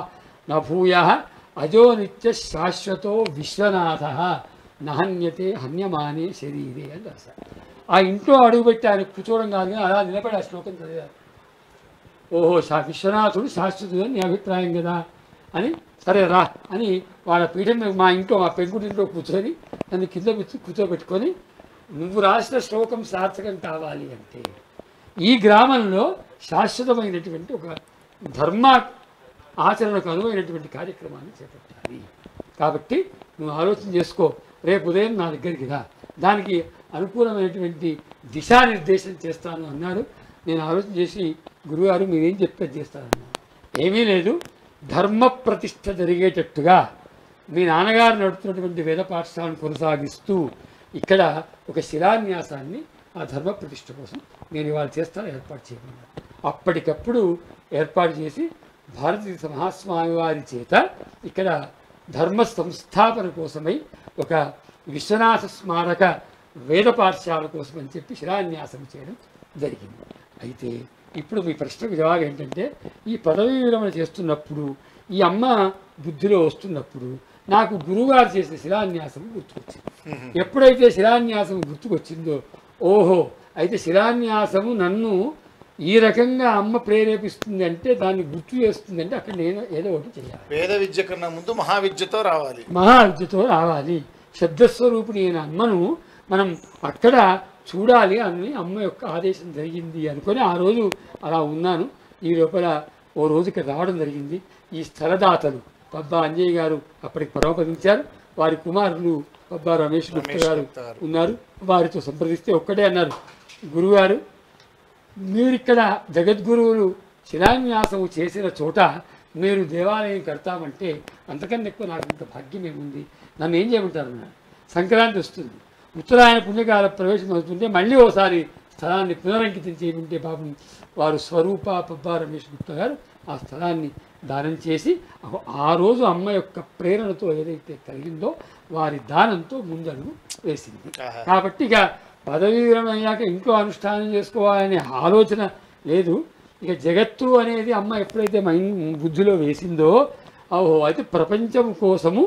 నభూయః అజో నిత్య శాశ్వతో విశ్వనాథ నహన్యతే హన్యమానే శరీరే అని రాశారు. ఆ ఇంట్లో అడుగుపెట్టి ఆయన కూర్చోవడం కాదు కానీ అలా నిలబడి ఆ శ్లోకం చదివారు. ఓహో విశ్వనాథుడు శాశ్వతుడు అని నీ అభిప్రాయం కదా అని సరే రా అని వాళ్ళ పీఠం మా ఇంట్లో మా పెంకుటింట్లో కూర్చొని నన్ను కింద కూర్చోబెట్టుకొని నువ్వు రాసిన శ్లోకం సార్థకం కావాలి అంటే ఈ గ్రామంలో శాశ్వతమైనటువంటి ఒక ధర్మ ఆచరణకు అనువైనటువంటి కార్యక్రమాన్ని చేపట్టాలి. కాబట్టి నువ్వు ఆలోచన చేసుకో, రేపు ఉదయం నా దగ్గరికి రా, దానికి అనుకూలమైనటువంటి దిశానిర్దేశం చేస్తాను అన్నాడు. నేను ఆలోచన చేసి, గురుగారు మీరేం చెప్తే చేస్తానన్నాను. ఏమీ లేదు, ధర్మ ప్రతిష్ఠ జరిగేటట్టుగా మీ నాన్నగారు నడుపుతున్నటువంటి వేద పాఠశాలను కొనసాగిస్తూ ఇక్కడ ఒక శిలాన్యాసాన్ని ఆ ధర్మ ప్రతిష్ఠ కోసం నేను ఇవాళ చేస్తాను, ఏర్పాటు చేయమన్నాను. అప్పటికప్పుడు ఏర్పాటు చేసి భారతీయ మహాస్వామి వారి చేత ఇక్కడ ధర్మ సంస్థాపన కోసమై ఒక విశ్వనాథ స్మారక వేద పాఠశాల కోసం అని చెప్పి శిలాన్యాసం చేయడం జరిగింది. అయితే ఇప్పుడు మీ ప్రశ్నకు జవాబు ఏంటంటే, ఈ పదవీ విరమణ చేస్తున్నప్పుడు ఈ అమ్మ బుద్ధిలో వస్తున్నప్పుడు నాకు గురువుగారు చేసిన శిలాన్యాసం గుర్తుకొచ్చింది. ఎప్పుడైతే శిలాన్యాసం గుర్తుకొచ్చిందో, ఓహో అయితే శిలాన్యాసము నన్ను ఈ రకంగా అమ్మ ప్రేరేపిస్తుంది అంటే, దాన్ని గుర్తు చేస్తుంది అంటే అక్కడ నేను ఏదో ఒకటి చేయాలి. వేద విద్య కన్నా ముందు మహావిద్యతో రావాలి, మహావిద్యతో రావాలి. శబ్దస్వరూపిణి అయిన అమ్మను మనం అక్కడ చూడాలి అని అమ్మ యొక్క ఆదేశం జరిగింది అనుకొని ఆ రోజు అలా ఉన్నాను. ఈ లోపల ఓ రోజు ఇక్కడ రావడం జరిగింది. ఈ స్థలదాతలు పబ్బా అంజయ్య గారు అప్పటికి పరమపదించారు. వారి కుమారులు పబ్బా రమేష్ గుప్తా గారు ఉన్నారు. వారితో సంప్రదిస్తే ఒక్కటే అన్నారు, గురుగారు మీరు ఇక్కడ జగద్గురువులు శిలాన్యాసం చేసిన చోట మీరు దేవాలయం కడతామంటే అంతకన్నా ఎక్కువ నాకు ఇంత భాగ్యం ఏముంది, నన్ను ఏం చేయమంటారు అన్నారు. సంక్రాంతి వస్తుంది, ఉత్తరాయణ పుణ్యకాల ప్రవేశం అవుతుంటే మళ్ళీ ఓసారి స్థలాన్ని పునరంకితం చేయమంటే పాపం వారు స్వరూప పబ్బా రమేష్ గుప్తా గారు ఆ స్థలాన్ని దానం చేసి ఆ రోజు అమ్మ యొక్క ప్రేరణతో ఏదైతే కలిగిందో వారి దానంతో ముందడుగు వేసింది. కాబట్టి ఇక పదవీ విరమణ అయ్యాక ఇంట్లో అనుష్ఠానం చేసుకోవాలనే ఆలోచన లేదు. ఇక జగత్తు అనేది అమ్మ ఎప్పుడైతే బుద్ధిలో వేసిందో, ఓహో అయితే ప్రపంచం కోసము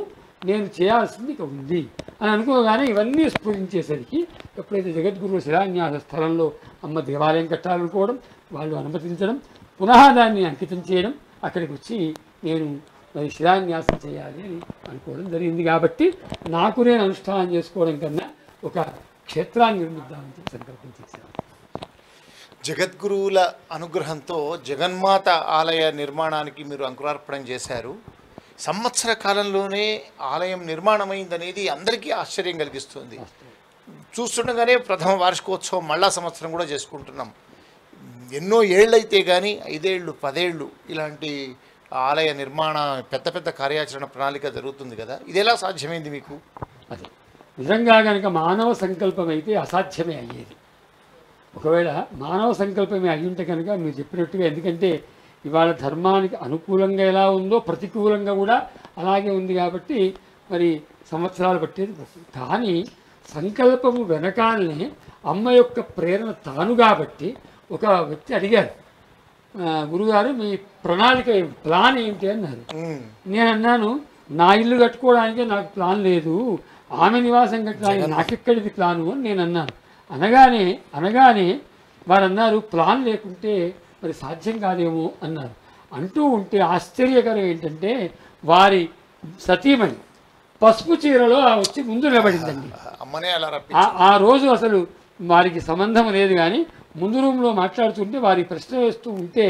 నేను చేయాల్సింది ఇక ఉంది అని అనుకోగానే ఇవన్నీ స్ఫురించేసరికి ఎప్పుడైతే జగద్గురు శిలాన్యాస స్థలంలో అమ్మ దేవాలయం కట్టాలనుకోవడం, వాళ్ళు అనుమతించడం, పునః దాన్ని అంకితం చేయడం, అక్కడికి వచ్చి నేను మరి శిలాన్యాసం చేయాలి అని అనుకోవడం జరిగింది. కాబట్టి నాకు నేను అనుష్ఠానం చేసుకోవడం కన్నా ఒక క్షేత్రాన్ని నిర్మిద్దామని చెప్పి సంకల్పం చేశాను. జగద్గురువుల అనుగ్రహంతో జగన్మాత ఆలయ నిర్మాణానికి మీరు అంకురార్పణం చేశారు. సంవత్సర కాలంలోనే ఆలయం నిర్మాణమైందనేది అందరికీ ఆశ్చర్యం కలిగిస్తుంది. చూస్తుండగానే ప్రథమ వార్షికోత్సవం మళ్ళా సంవత్సరం కూడా చేసుకుంటున్నాం. ఎన్నో ఏళ్ళైతే కానీ 5 ఏళ్ళు 10 ఏళ్ళు ఇలాంటి ఆలయ నిర్మాణ పెద్ద పెద్ద కార్యాచరణ ప్రణాళిక జరుగుతుంది కదా, ఇది ఎలా సాధ్యమైంది మీకు? అదే నిజంగా కనుక మానవ సంకల్పం అయితే అసాధ్యమే అయ్యేది. ఒకవేళ మానవ సంకల్పమే అయ్యుంటే కనుక మీరు చెప్పినట్టుగా, ఎందుకంటే ఇవాళ ధర్మానికి అనుకూలంగా ఎలా ఉందో ప్రతికూలంగా కూడా అలాగే ఉంది. కాబట్టి మరి సంవత్సరాలు పట్టేది. కానీ సంకల్పము వెనకాలనే అమ్మ యొక్క ప్రేరణ తాను కాబట్టి ఒక వ్యక్తి అడిగారు, గురుగారు మీ ప్రణాళిక ప్లాన్ ఏంటి అన్నారు. నేను అన్నాను, నా ఇల్లు కట్టుకోవడానికే నాకు ప్లాన్ లేదు, ఆమె నివాసం కట్టడానికి నాకెక్కడిది ప్లాను అని నేను అన్నాను. అనగానే వారు అన్నారు, ప్లాన్ లేకుంటే మరి సాధ్యం కాదేమో అన్నారు. అంటూ ఉంటే ఆశ్చర్యకరం ఏంటంటే వారి సతీమణి పసుపు చీరలో వచ్చి ముందు నిలబడిందండి. ఆ రోజు అసలు వారికి సంబంధం లేదు, కానీ ముందు రూమ్లో మాట్లాడుతుంటే వారి ప్రశ్న వేస్తూ ఉంటే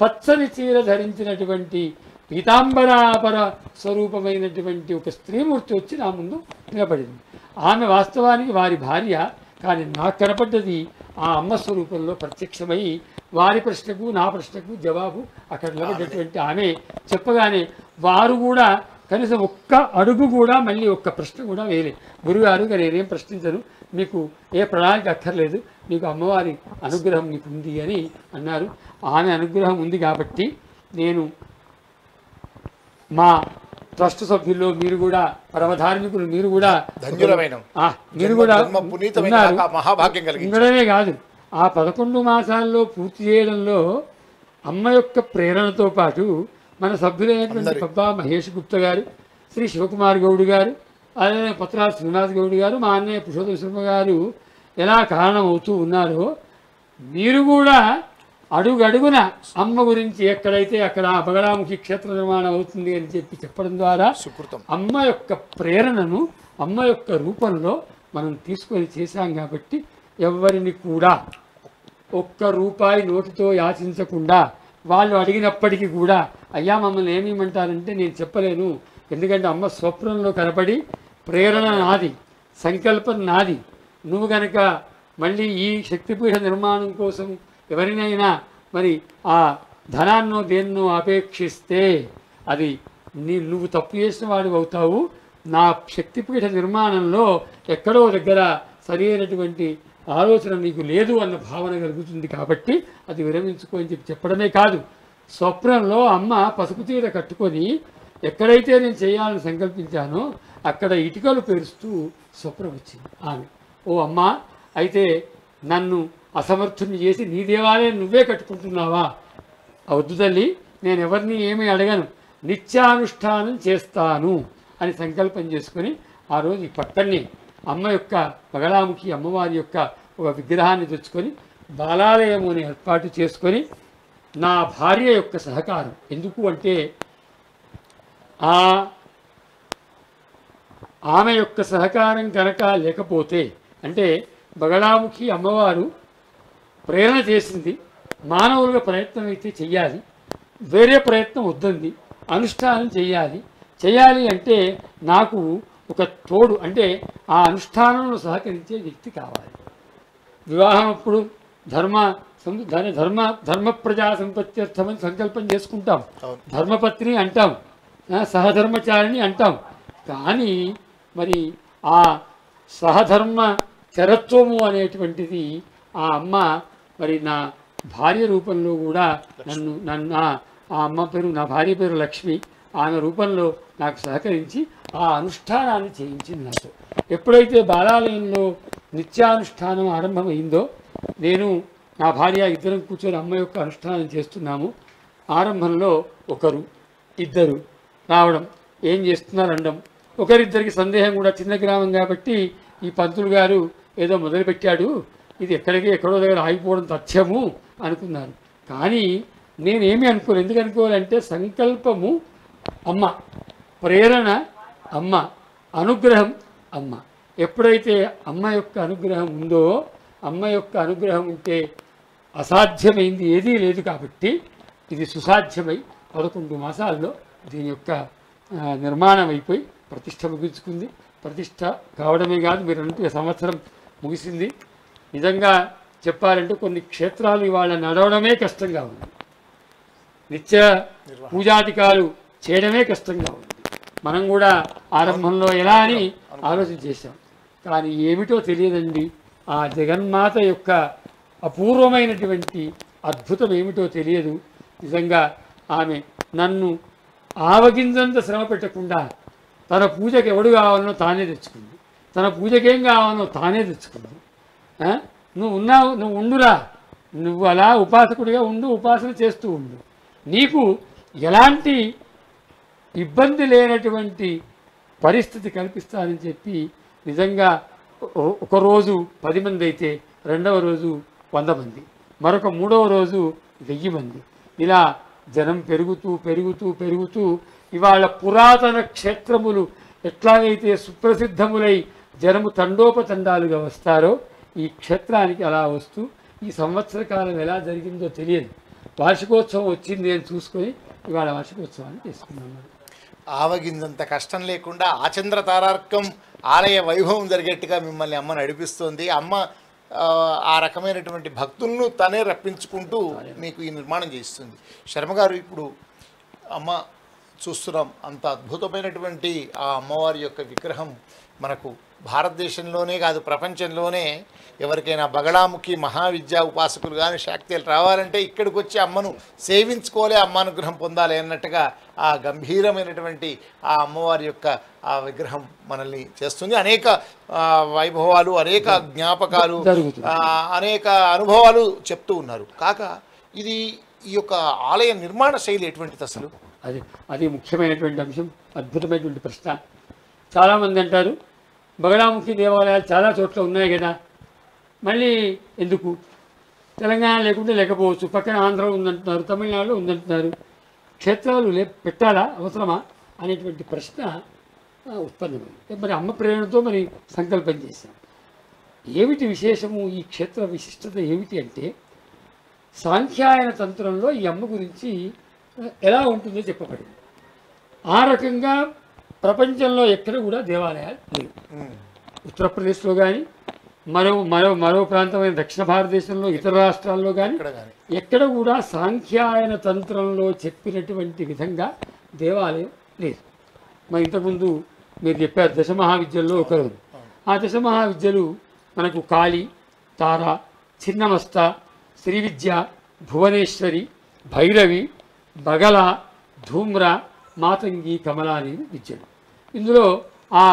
పచ్చని చీర ధరించినటువంటి పీతాంబరాపర స్వరూపమైనటువంటి ఒక స్త్రీమూర్తి వచ్చి నా ముందు నిలబడింది. ఆమె వాస్తవానికి వారి భార్య, కానీ నాకు కనపడ్డది ఆ అమ్మ స్వరూపంలో ప్రత్యక్షమై వారి ప్రశ్నకు నా ప్రశ్నకు జవాబు అక్కడ నిలబడ్డటువంటి ఆమె చెప్పగానే వారు కూడా కనీసం ఒక్క అడుగు కూడా మళ్ళీ ఒక్క ప్రశ్న కూడా వేయలేదు. గురుగారుగా నేనేం ప్రశ్నించను, మీకు ఏ ప్రణాళిక అక్కర్లేదు, మీకు అమ్మవారి అనుగ్రహం మీకు ఉంది అని అన్నారు. ఆమె అనుగ్రహం ఉంది కాబట్టి నేను మా ట్రస్ట్ సభ్యుల్లో మీరు కూడా పరమధార్మికులు, మీరు కూడా ఉండడమే కాదు, ఆ 11 మాసాల్లో పూర్తి చేయడంలో అమ్మ యొక్క ప్రేరణతో పాటు మన సభ్యులైనటువంటి పబ్బా మహేష్ గుప్తా గారు, శ్రీ శివకుమార్ గౌడ్ గారు, అలాగే పత్రాల శ్రీనివాస్ గౌడ్ గారు, మా అన్నయ్య పురుషోత్తమ శర్మ గారు ఎలా కారణం అవుతూ ఉన్నారో, మీరు కూడా అడుగడుగున అమ్మ గురించి ఎక్కడైతే అక్కడ బగడాముఖి క్షేత్ర నిర్మాణం అవుతుంది అని చెప్పి చెప్పడం ద్వారా అమ్మ యొక్క ప్రేరణను అమ్మ యొక్క రూపంలో మనం తీసుకొని చేశాం. కాబట్టి ఎవరిని కూడా ఒక్క రూపాయి నోటితో యాచించకుండా వాళ్ళు అడిగినప్పటికీ కూడా అయ్యా మమ్మల్ని ఏమేమంటారంటే నేను చెప్పలేను, ఎందుకంటే అమ్మ స్వప్నంలో కనపడి ప్రేరణ నాది, సంకల్పం నాది, నువ్వు గనక మళ్ళీ ఈ శక్తిపీఠ నిర్మాణం కోసం ఎవరినైనా మరి ఆ ధనాన్నో దేన్నో అపేక్షిస్తే అది నువ్వు తప్పు చేసిన వాడు అవుతావు, నా శక్తిపీఠ నిర్మాణంలో ఎక్కడో దగ్గర సరైనటువంటి ఆలోచన నీకు లేదు అన్న భావన కలుగుతుంది, కాబట్టి అది విరమించుకో అని చెప్పడమే కాదు, స్వప్నంలో అమ్మ పసుపు తీర కట్టుకొని ఎక్కడైతే నేను చేయాలని సంకల్పించానో అక్కడ ఇటుకలు పేరుస్తూ స్వప్నం వచ్చింది ఆమె. ఓ అమ్మ, అయితే నన్ను అసమర్థుని చేసి నీ దేవాలయం నువ్వే కట్టుకుంటున్నావా? వద్దు తల్లి, నేను ఎవరిని ఏమీ అడగను, నిత్యానుష్ఠానం చేస్తాను అని సంకల్పం చేసుకొని ఆ రోజు పక్కనే అమ్మ యొక్క బగళాముఖి అమ్మవారి యొక్క ఒక విగ్రహాన్ని తెచ్చుకొని బాలాలయం అని ఏర్పాటు చేసుకొని నా భార్య యొక్క సహకారం, ఎందుకు అంటే ఆమె యొక్క సహకారం కనుక లేకపోతే, అంటే బగళాముఖి అమ్మవారు ప్రేరణ చేసింది, మానవులుగా ప్రయత్నం అయితే చెయ్యాలి, వేరే ప్రయత్నం వద్దంది, అనుష్ఠానం చేయాలి అంటే నాకు ఒక తోడు, అంటే ఆ అనుష్ఠానంలో సహకరించే వ్యక్తి కావాలి. వివాహం అప్పుడు ధర్మ ప్రజా సంపత్త్యర్థమని సంకల్పం చేసుకుంటాం, ధర్మపత్ని అంటాం, సహధర్మచారిణి అంటాం, కానీ మరి ఆ సహధర్మ చరత్వము అనేటువంటిది ఆ అమ్మ మరి నా భార్య రూపంలో కూడా నన్ను ఆ అమ్మ పేరు, నా భార్య పేరు లక్ష్మి, ఆమె రూపంలో నాకు సహకరించి ఆ అనుష్ఠానాన్ని చేయించింది నాతో. ఎప్పుడైతే బాలాలయంలో నిత్యానుష్ఠానం ఆరంభమైందో, నేను నా భార్య ఇద్దరం కూర్చొని అమ్మ యొక్క అనుష్ఠానం చేస్తున్నాము. ఆరంభంలో ఇద్దరు రావడం, ఏం చేస్తున్నారు అనడం, ఒకరిద్దరికి సందేహం కూడా, చిన్న గ్రామం కాబట్టి ఈ పంతులు గారు ఏదో మొదలుపెట్టాడు, ఇది ఎక్కడో దగ్గర ఆగిపోవడం తథ్యము అనుకున్నారు. కానీ నేనేమీ అనుకోలేదు. ఎందుకు అనుకోవాలంటే సంకల్పము అమ్మ, ప్రేరణ అమ్మ, అనుగ్రహం అమ్మ. ఎప్పుడైతే అమ్మ యొక్క అనుగ్రహం ఉందో, అమ్మ యొక్క అనుగ్రహం ఉంటే అసాధ్యమైంది ఏదీ లేదు, కాబట్టి ఇది సుసాధ్యమై 11 మాసాల్లో దీని యొక్క నిర్మాణం అయిపోయి ప్రతిష్ట ముగించుకుంది. ప్రతిష్ట కావడమే కాదు, మీరు అంటే సంవత్సరం ముగిసింది. నిజంగా చెప్పాలంటే కొన్ని క్షేత్రాలు ఇవాళ నడవడమే కష్టంగా ఉంది, నిత్య పూజాధికాలు చేయడమే కష్టంగా ఉంది. మనం కూడా ఆరంభంలో ఎలా అని ఆలోచన చేశాం, కానీ ఏమిటో తెలియదండి. ఆ జగన్మాత యొక్క అపూర్వమైనటువంటి అద్భుతం ఏమిటో తెలియదు. నిజంగా ఆమె నన్ను ఆవగింజంత శ్రమ పెట్టకుండా తన పూజకి ఎవడు కావాలనో తానే తెచ్చుకుంది, తన పూజకేం కావాలనో తానే తెచ్చుకుంది. నువ్వు ఉండురా, నువ్వు అలా ఉపాసకుడిగా ఉండు, ఉపాసన చేస్తూ ఉండు, నీకు ఎలాంటి ఇబ్బంది లేనటువంటి పరిస్థితి కల్పిస్తానని చెప్పి నిజంగా ఒకరోజు 10 మంది అయితే, రెండవ రోజు 100 మంది, మరొక 3వ రోజు 1000 మంది, ఇలా జనం పెరుగుతూ ఇవాళ పురాతన క్షేత్రములు ఎట్లాగైతే సుప్రసిద్ధములై జనము తండోపతండాలుగా వస్తారో, ఈ క్షేత్రానికి అలా వస్తూ ఈ సంవత్సర కాలం ఎలా జరిగిందో తెలియదు. వార్షికోత్సవం వచ్చింది అని చూసుకొని ఇవాళ వార్షికోత్సవాన్ని చేసుకున్నాం. ఆవగింజంత కష్టం లేకుండా ఆచంద్ర తారార్కం ఆలయ వైభవం జరిగేట్టుగా మిమ్మల్ని అమ్మ నడిపిస్తోంది. అమ్మ ఆ రకమైనటువంటి భక్తులను తనే రప్పించుకుంటూ మీకు ఈ నిర్మాణం చేస్తుంది. శర్మగారు, ఇప్పుడు అమ్మ చూస్తున్నాం, అంత అద్భుతమైనటువంటి ఆ అమ్మవారి యొక్క విగ్రహం మనకు భారతదేశంలోనే కాదు ప్రపంచంలోనే ఎవరికైనా బగళాముఖి మహావిద్యా ఉపాసకులు కానీ శాక్తేలు రావాలంటే ఇక్కడికి వచ్చి అమ్మను సేవించుకోలే, అమ్మ అనుగ్రహం పొందాలి అన్నట్టుగా ఆ గంభీరమైనటువంటి ఆ అమ్మవారి యొక్క ఆ విగ్రహం మనల్ని చేస్తుంది. అనేక వైభవాలు, అనేక జ్ఞాపకాలు, అనేక అనుభవాలు చెప్తూ ఉన్నారు. కాక ఇది ఈ యొక్క ఆలయ నిర్మాణ శైలి ఎటువంటిది అసలు? అది ముఖ్యమైనటువంటి అంశం, అద్భుతమైనటువంటి ప్రశ్న. చాలామంది అంటారు బగళాముఖి దేవాలయాలు చాలా చోట్ల ఉన్నాయి కదా, మళ్ళీ ఎందుకు? తెలంగాణ లేకుంటే లేకపోవచ్చు, పక్కన ఆంధ్ర ఉందంటున్నారు, తమిళనాడులో ఉందంటున్నారు, క్షేత్రాలు పెట్టాలా, అవసరమా అనేటువంటి ప్రశ్న ఉత్పన్నమైంది. మరి అమ్మ ప్రేరణతో మరి సంకల్పం చేశాం. ఏమిటి విశేషము, ఈ క్షేత్ర విశిష్టత ఏమిటి అంటే, సాంఖ్యాయన తంత్రంలో ఈ అమ్మ గురించి ఎలా ఉంటుందో చెప్పబడింది. ఆ రకంగా ప్రపంచంలో ఎక్కడ కూడా దేవాలయాలు లేవు. ఉత్తరప్రదేశ్లో కానీ మరో ప్రాంతమైన దక్షిణ భారతదేశంలో ఇతర రాష్ట్రాల్లో కానీ ఎక్కడ కూడా సాంఖ్యాయన తంత్రంలో చెప్పినటువంటి విధంగా దేవాలయం లేదు. మరి ఇంతకుముందు మీరు చెప్పారు దశమహావిద్యల్లో ఒకరు. ఆ దశమహావిద్యలు మనకు కాళి, తార, చిన్నమస్త, శ్రీ విద్య, భువనేశ్వరి, భైరవి, బగల, ధూమ్ర, మాతంగి, కమల అనేవి విద్యలు. ఇందులో ఆ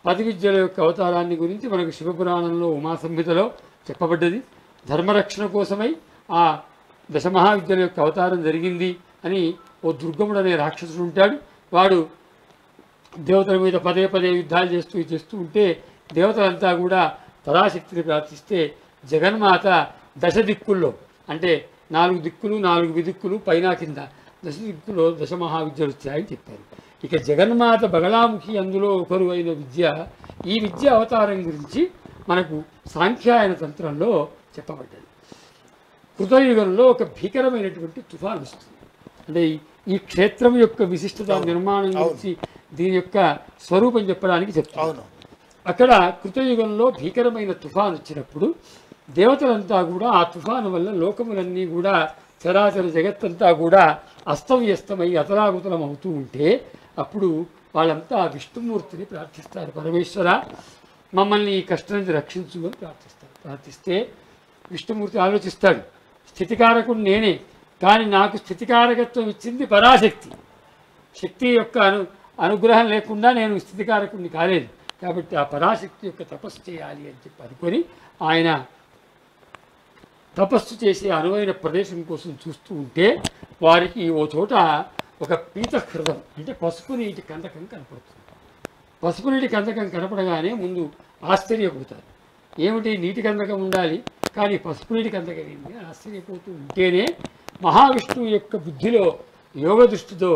10 విద్యల యొక్క అవతారాన్ని గురించి మనకు శివపురాణంలో ఉమాసంహితలో చెప్పబడ్డది. ధర్మరక్షణ కోసమై ఆ దశమహావిద్యల యొక్క అవతారం జరిగింది అని ఓ దుర్గముడు అనే రాక్షసుడు ఉంటాడు. వాడు దేవతల మీద పదే యుద్ధాలు చేస్తూ ఉంటే దేవతలంతా కూడా పరాశక్తిని ప్రార్థిస్తే జగన్మాత దశ దిక్కుల్లో, అంటే 4 దిక్కులు 4 విదిక్కులు పైన కింద దశ దిక్కులో దశమహావిద్యలు వచ్చాయని చెప్పారు. ఇక జగన్మాత బగలాముఖి అందులో ఒకరు అయిన విద్య. ఈ విద్య అవతారం గురించి మనకు సాంఖ్యాయన తంత్రంలో చెప్పబడ్డది. కృతయుగంలో ఒక భీకరమైనటువంటి తుఫాను వస్తుంది. అంటే ఈ క్షేత్రం యొక్క విశిష్టత నిర్మాణం గురించి దీని యొక్క స్వరూపం చెప్పడానికి చెప్తాను. అక్కడ కృతయుగంలో భీకరమైన తుఫాను వచ్చినప్పుడు దేవతలంతా కూడా ఆ తుఫాను వల్ల లోకములన్నీ కూడా చరాచర జగత్తంతా కూడా అస్తవ్యస్తమై అతలాకుతలం అవుతూ ఉంటే అప్పుడు వాళ్ళంతా విష్ణుమూర్తిని ప్రార్థిస్తారు. పరమేశ్వర, మమ్మల్ని ఈ కష్టం నుంచి రక్షించు అని ప్రార్థిస్తారు. ప్రార్థిస్తే విష్ణుమూర్తి ఆలోచిస్తాడు, స్థితికారకుడు నేనే, కానీ నాకు స్థితికారకత్వం ఇచ్చింది పరాశక్తి. శక్తి యొక్క అనుగ్రహం లేకుండా నేను స్థితికారకుడిని కాలేదు. కాబట్టి ఆ పరాశక్తి యొక్క తపస్సు చేయాలి అని చెప్పి అనుకొని ఆయన తపస్సు చేసే అనువైన ప్రదేశం కోసం చూస్తూ ఉంటే వారికి ఓ చోట ఒక పీతహృదం అంటే పసుపు నీటి కందకం కనపడుతుంది. పసుపు నీటి కందకం కనపడగానే ముందు ఆశ్చర్యపోతారు. ఏమిటి నీటి కందకం ఉండాలి కానీ పసుపు నీటి కందకం ఏంటి ఆశ్చర్యపోతూ ఉంటేనే మహావిష్ణువు యొక్క బుద్ధిలో యోగ దృష్టితో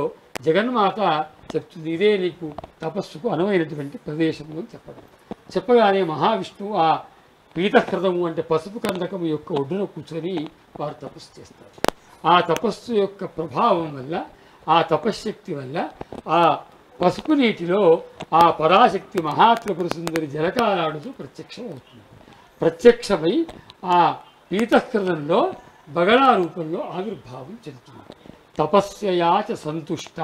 జగన్మాత చెప్తుంది, ఇదే నీకు తపస్సుకు అనువైనటువంటి ప్రదేశము అని చెప్పగానే మహావిష్ణువు ఆ పీతహృదము అంటే పసుపు కందకము యొక్క ఒడ్డున కూర్చొని వారు తపస్సు చేస్తారు. ఆ తపస్సు యొక్క ప్రభావం వల్ల, ఆ తపశ్శక్తి వల్ల ఆ పసుపు నీటిలో ఆ పరాశక్తి మహాత్రిపుర సుందరి జలకాలాడుతూ ప్రత్యక్షమవుతుంది. ప్రత్యక్షమై ఆ పీతహృదంలో బగళా రూపంలో ఆవిర్భావం చెందుతుంది. తపస్యయాచ సంతుష్ట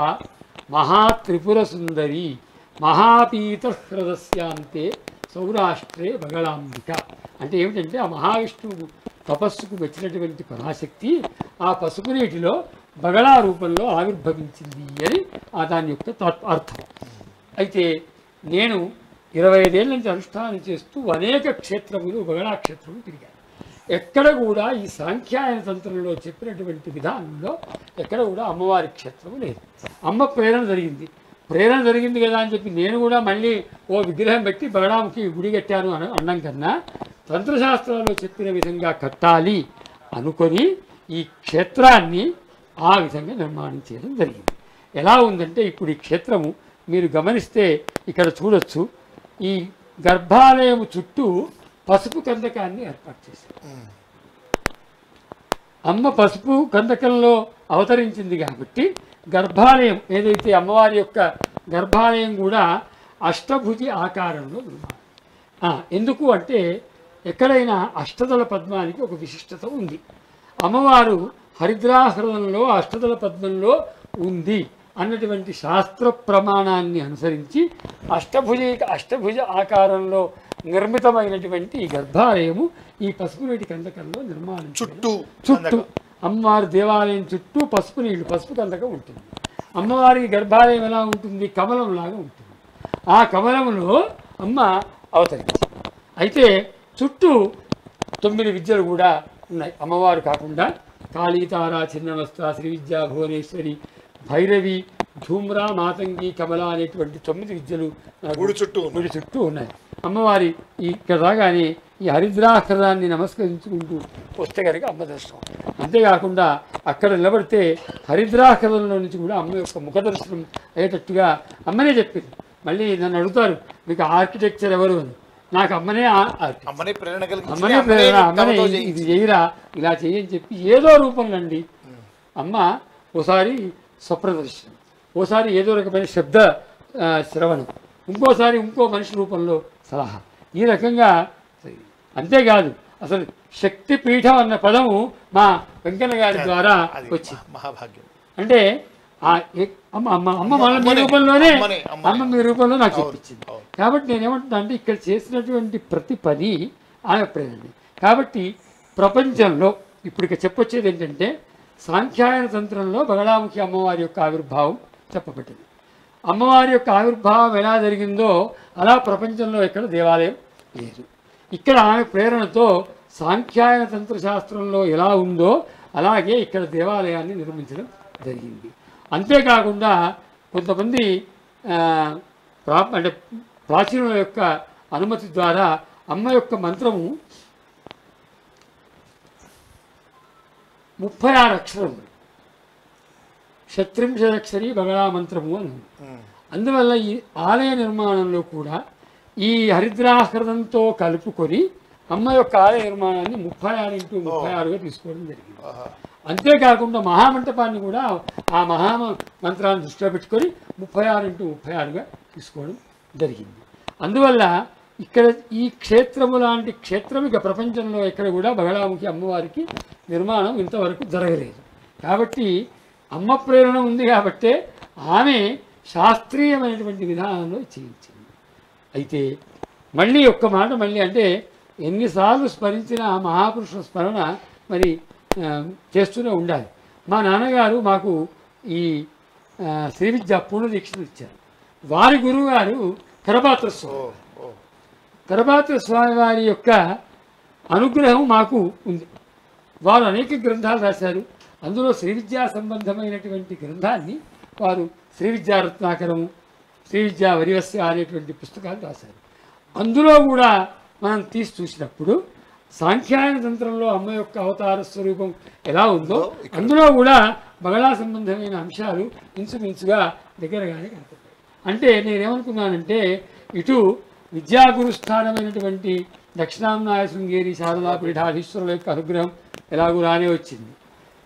మహాత్రిపుర సుందరి మహాపీతహృదస్యాంతే సౌరాష్ట్రే బగళాంబిక. అంటే ఏమిటంటే ఆ మహావిష్ణువు తపస్సుకు వచ్చినటువంటి పరాశక్తి ఆ పసుపు నీటిలో బగళా రూపంలో ఆవిర్భవించింది అని దాని యొక్క అర్థం. అయితే నేను 25 ఏళ్ళ నుంచి అనుష్ఠానం చేస్తూ అనేక క్షేత్రములు బగళా క్షేత్రములు తిరిగాను. ఎక్కడ కూడా ఈ సాంఖ్యాయన తంత్రంలో చెప్పినటువంటి విధానంలో ఎక్కడ కూడా అమ్మవారి క్షేత్రము లేదు. అమ్మ ప్రేరణ జరిగింది కదా అని చెప్పి నేను కూడా మళ్ళీ ఓ విగ్రహం పెట్టి బగళాముఖి గుడి కట్టాను అని అనడం కన్నా తంత్రశాస్త్రాల్లో చెప్పిన విధంగా కట్టాలి అనుకొని ఈ క్షేత్రాన్ని ఆ విధంగా నిర్మాణం చేయడం జరిగింది. ఎలా ఉందంటే ఇప్పుడు ఈ క్షేత్రము మీరు గమనిస్తే ఇక్కడ చూడొచ్చు, ఈ గర్భాలయం చుట్టూ పసుపు కందకాన్ని ఏర్పాటు చేశారు. అమ్మ పసుపు కందకంలో అవతరించింది కాబట్టి గర్భాలయం ఏదైతే అమ్మవారి యొక్క గర్భాలయం కూడా అష్టభుజి ఆకారంలో నిర్మాణం. ఎందుకు అంటే ఎక్కడైనా అష్టదళ పద్మానికి ఒక విశిష్టత ఉంది. అమ్మవారు హరిద్రాహృదంలో అష్టదళ పద్మంలో ఉంది అన్నటువంటి శాస్త్ర ప్రమాణాన్ని అనుసరించి అష్టభుజ ఆకారంలో నిర్మితమైనటువంటి ఈ గర్భాలయము ఈ పసుపు నీటి కందకంలో నిర్మాణం చుట్టూ అమ్మవారి దేవాలయం చుట్టూ పసుపు కందకం ఉంటుంది. అమ్మవారి గర్భాలయం ఎలా ఉంటుంది? కమలంలాగా ఉంటుంది. ఆ కమలంలో అమ్మ అవతరించింది. అయితే చుట్టూ 9 విద్యలు కూడా ఉన్నాయి. అమ్మవారు కాకుండా కాళీ, తార, చిన్నమస్త, శ్రీ విద్య, భువనేశ్వరి, భైరవి, ధూమ్ర, మాతంగి, కమల అనేటువంటి 9 విద్యలు గుడి చుట్టూ ఉన్నాయి. అమ్మవారి ఇక్కడ రాగానే ఈ హరిద్రాక్షరాన్ని నమస్కరించుకుంటూ వస్తే కనుక అమ్మ దర్శనం. అంతేకాకుండా అక్కడ నిలబడితే హరిద్రాక్షరంలో నుంచి కూడా అమ్మ యొక్క ముఖ దర్శనం అయ్యేటట్టుగా అమ్మనే చెప్పింది. మళ్ళీ నన్ను అడుగుతారు, మీకు ఆర్కిటెక్చర్ ఎవరు అని. నాకు అమ్మనే అమ్మనే ప్రేరణ కలిగించింది, అమ్మనే ప్రేరణ, అమ్మనే ఇది చేయరా ఇలా చేయని చెప్పి ఏదో రూపంలో అండి అమ్మ ఓసారి స్వప్రదర్శనం, ఓసారి ఏదో రకమైన శబ్ద శ్రవణం, ఇంకోసారి ఇంకో మనిషి రూపంలో సలహా, ఈ రకంగా. అంతేకాదు అసలు శక్తి పీఠం అన్న పదము మా వెంకన్న గారి ద్వారా వచ్చింది. మహాభాగ్యం. అంటే అమ్మ అమ్మ అమ్మ మన మీ రూపంలోనే అమ్మ మీ రూపంలో నాకు చెప్పించింది. కాబట్టి నేనేమంటున్నా అంటే ఇక్కడ చేసినటువంటి ప్రతి పని ఆమె ప్రేరణ. కాబట్టి ప్రపంచంలో ఇప్పుడు ఇక చెప్పొచ్చేది ఏంటంటే సాంఖ్యాయన తంత్రంలో బగళాముఖి అమ్మవారి యొక్క ఆవిర్భావం చెప్పబడింది. అమ్మవారి యొక్క ఆవిర్భావం ఎలా జరిగిందో అలా ప్రపంచంలో ఎక్కడ దేవాలయం లేదు. ఇక్కడ ఆమె ప్రేరణతో సాంఖ్యాయన తంత్రశాస్త్రంలో ఎలా ఉందో అలాగే ఇక్కడ దేవాలయాన్ని నిర్మించడం జరిగింది. అంతేకాకుండా కొంతమంది అంటే ప్రాచీనుల యొక్క అనుమతి ద్వారా అమ్మ యొక్క మంత్రము 36 అక్షరములు, షట్త్రింశదక్షరి బగళా మంత్రము అని. అందువల్ల ఈ ఆలయ నిర్మాణంలో కూడా ఈ హరిద్రాహృదంతో కలుపుకొని అమ్మ యొక్క ఆలయ నిర్మాణాన్ని 36x36గా తీసుకోవడం జరిగింది. అంతేకాకుండా మహామంటపాన్ని కూడా ఆ మంత్రాన్ని దృష్టిలో పెట్టుకొని 36x36గా తీసుకోవడం జరిగింది. అందువల్ల ఇక్కడ ఈ క్షేత్రము లాంటి క్షేత్రం ఇక ప్రపంచంలో ఎక్కడ కూడా బగళాముఖి అమ్మవారికి నిర్మాణం ఇంతవరకు జరగలేదు. కాబట్టి అమ్మ ప్రేరణ ఉంది కాబట్టే ఆమె శాస్త్రీయమైనటువంటి విధానంలో చేయించింది. అయితే మళ్ళీ ఒక్క మాట మళ్ళీ అంటే ఎన్నిసార్లు స్మరించిన ఆ మహాపురుషుల స్మరణ మరి చేస్తూనే ఉండాలి. మా నాన్నగారు మాకు ఈ శ్రీ విద్యా పూర్ణ దీక్షలు ఇచ్చారు. వారి గురువుగారు కరపాత్ర స్వామి. కరపాత్ర స్వామి వారి యొక్క అనుగ్రహం మాకు ఉంది. వారు అనేక గ్రంథాలు రాశారు. అందులో శ్రీ విద్యా సంబంధమైనటువంటి గ్రంథాన్ని వారు శ్రీ విద్యా రత్నాకరము, శ్రీ విద్యా వరివస్య అనేటువంటి పుస్తకాలు రాశారు. అందులో కూడా మనం తీసి చూసినప్పుడు సాంఖ్యాయన తంత్రంలో అమ్మ యొక్క అవతార స్వరూపం ఎలా ఉందో అందులో కూడా బగళా సంబంధమైన అంశాలు ఇంచుమించుగా దగ్గరగానే కనపడతాయి. అంటే నేనేమనుకున్నానంటే ఇటు విద్యాగురు స్థానమైనటువంటి దక్షిణాంనాయ శృంగేరి శారదా పీఠాధీశ్వరుల యొక్క అనుగ్రహం ఎలాగూ రానే వచ్చింది.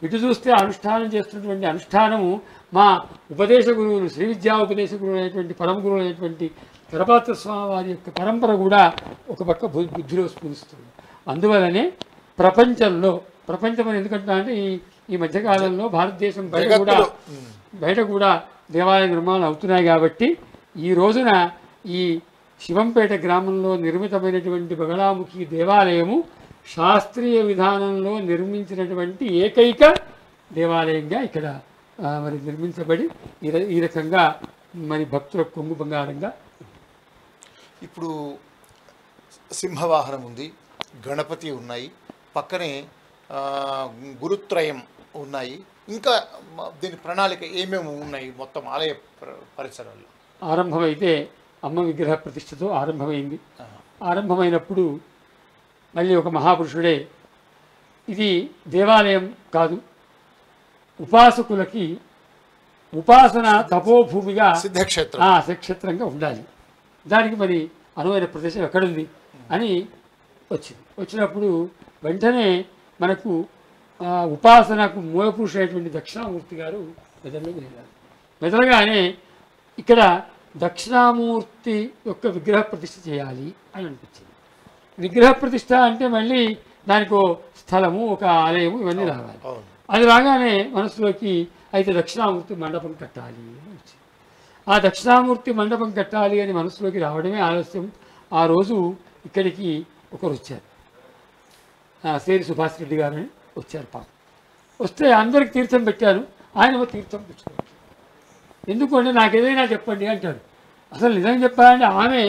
ఇటు చూస్తే అనుష్ఠానం చేస్తున్నటువంటి అనుష్ఠానము మా ఉపదేశ గురువులు శ్రీ విద్యా ఉపదేశ గురువు అయినటువంటి పరమ గురువు అయినటువంటి కరపాత్ర స్వామి వారి యొక్క పరంపర కూడా ఒక పక్క బుద్ధిలో స్ఫురిస్తుంది. అందువలనే ప్రపంచం అని ఎందుకంటే అంటే ఈ మధ్యకాలంలో భారతదేశం బయట కూడా దేవాలయ నిర్మాణాలు అవుతున్నాయి. కాబట్టి ఈ రోజున ఈ శివంపేట గ్రామంలో నిర్మితమైనటువంటి బగళాముఖి దేవాలయము శాస్త్రీయ విధానంలో నిర్మించినటువంటి ఏకైక దేవాలయంగా ఇక్కడ మరి నిర్మించబడి ఈ రకంగా మరి భక్తుల కొంగు బంగారంగా. ఇప్పుడు సింహవాహనం ఉంది, గణపతి ఉన్నాయి, పక్కనే గురుత్రయం ఉన్నాయి. ఇంకా దీని ప్రణాళిక ఏమేమి ఉన్నాయి మొత్తం ఆలయ పరిసరాల్లో? ఆరంభమైతే అమ్మ విగ్రహ ప్రతిష్టతో ఆరంభమైంది. ఆరంభమైనప్పుడు మళ్ళీ ఒక మహాపురుషుడే ఇది దేవాలయం కాదు, ఉపాసకులకి ఉపాసన తపోభూమిగా సిద్ధక్షేత్రంగా ఉండాలి, దానికి మరి అనువైన ప్రదేశం ఎక్కడుంది అని వచ్చినప్పుడు వెంటనే మనకు ఉపాసనకు మూలపురుషుడు అయినటువంటి దక్షిణామూర్తి గారు మెదడులోకి వెళ్ళారు. మెదలగానే ఇక్కడ దక్షిణామూర్తి యొక్క విగ్రహ ప్రతిష్ఠ చేయాలి అని అనిపించింది. విగ్రహ ప్రతిష్ఠ అంటే మళ్ళీ దానికి స్థలము, ఒక ఆలయము, ఇవన్నీ రావాలి. అది రాగానే మనసులోకి అయితే దక్షిణామూర్తి మండపం కట్టాలి అని వచ్చింది. ఆ దక్షిణామూర్తి మండపం కట్టాలి అని మనసులోకి రావడమే ఆలస్యం. ఆ రోజు ఇక్కడికి ఒకరు వచ్చారు, సేరి సుభాష్ రెడ్డి గారు అని వచ్చారు. పాపం వస్తే అందరికి తీర్థం పెట్టారు, ఆయన తీర్థం పుచ్చుకోవాలి. ఎందుకు అంటే నాకు ఏదైనా చెప్పండి అంటారు. అసలు నిజంగా చెప్పాలంటే ఆమె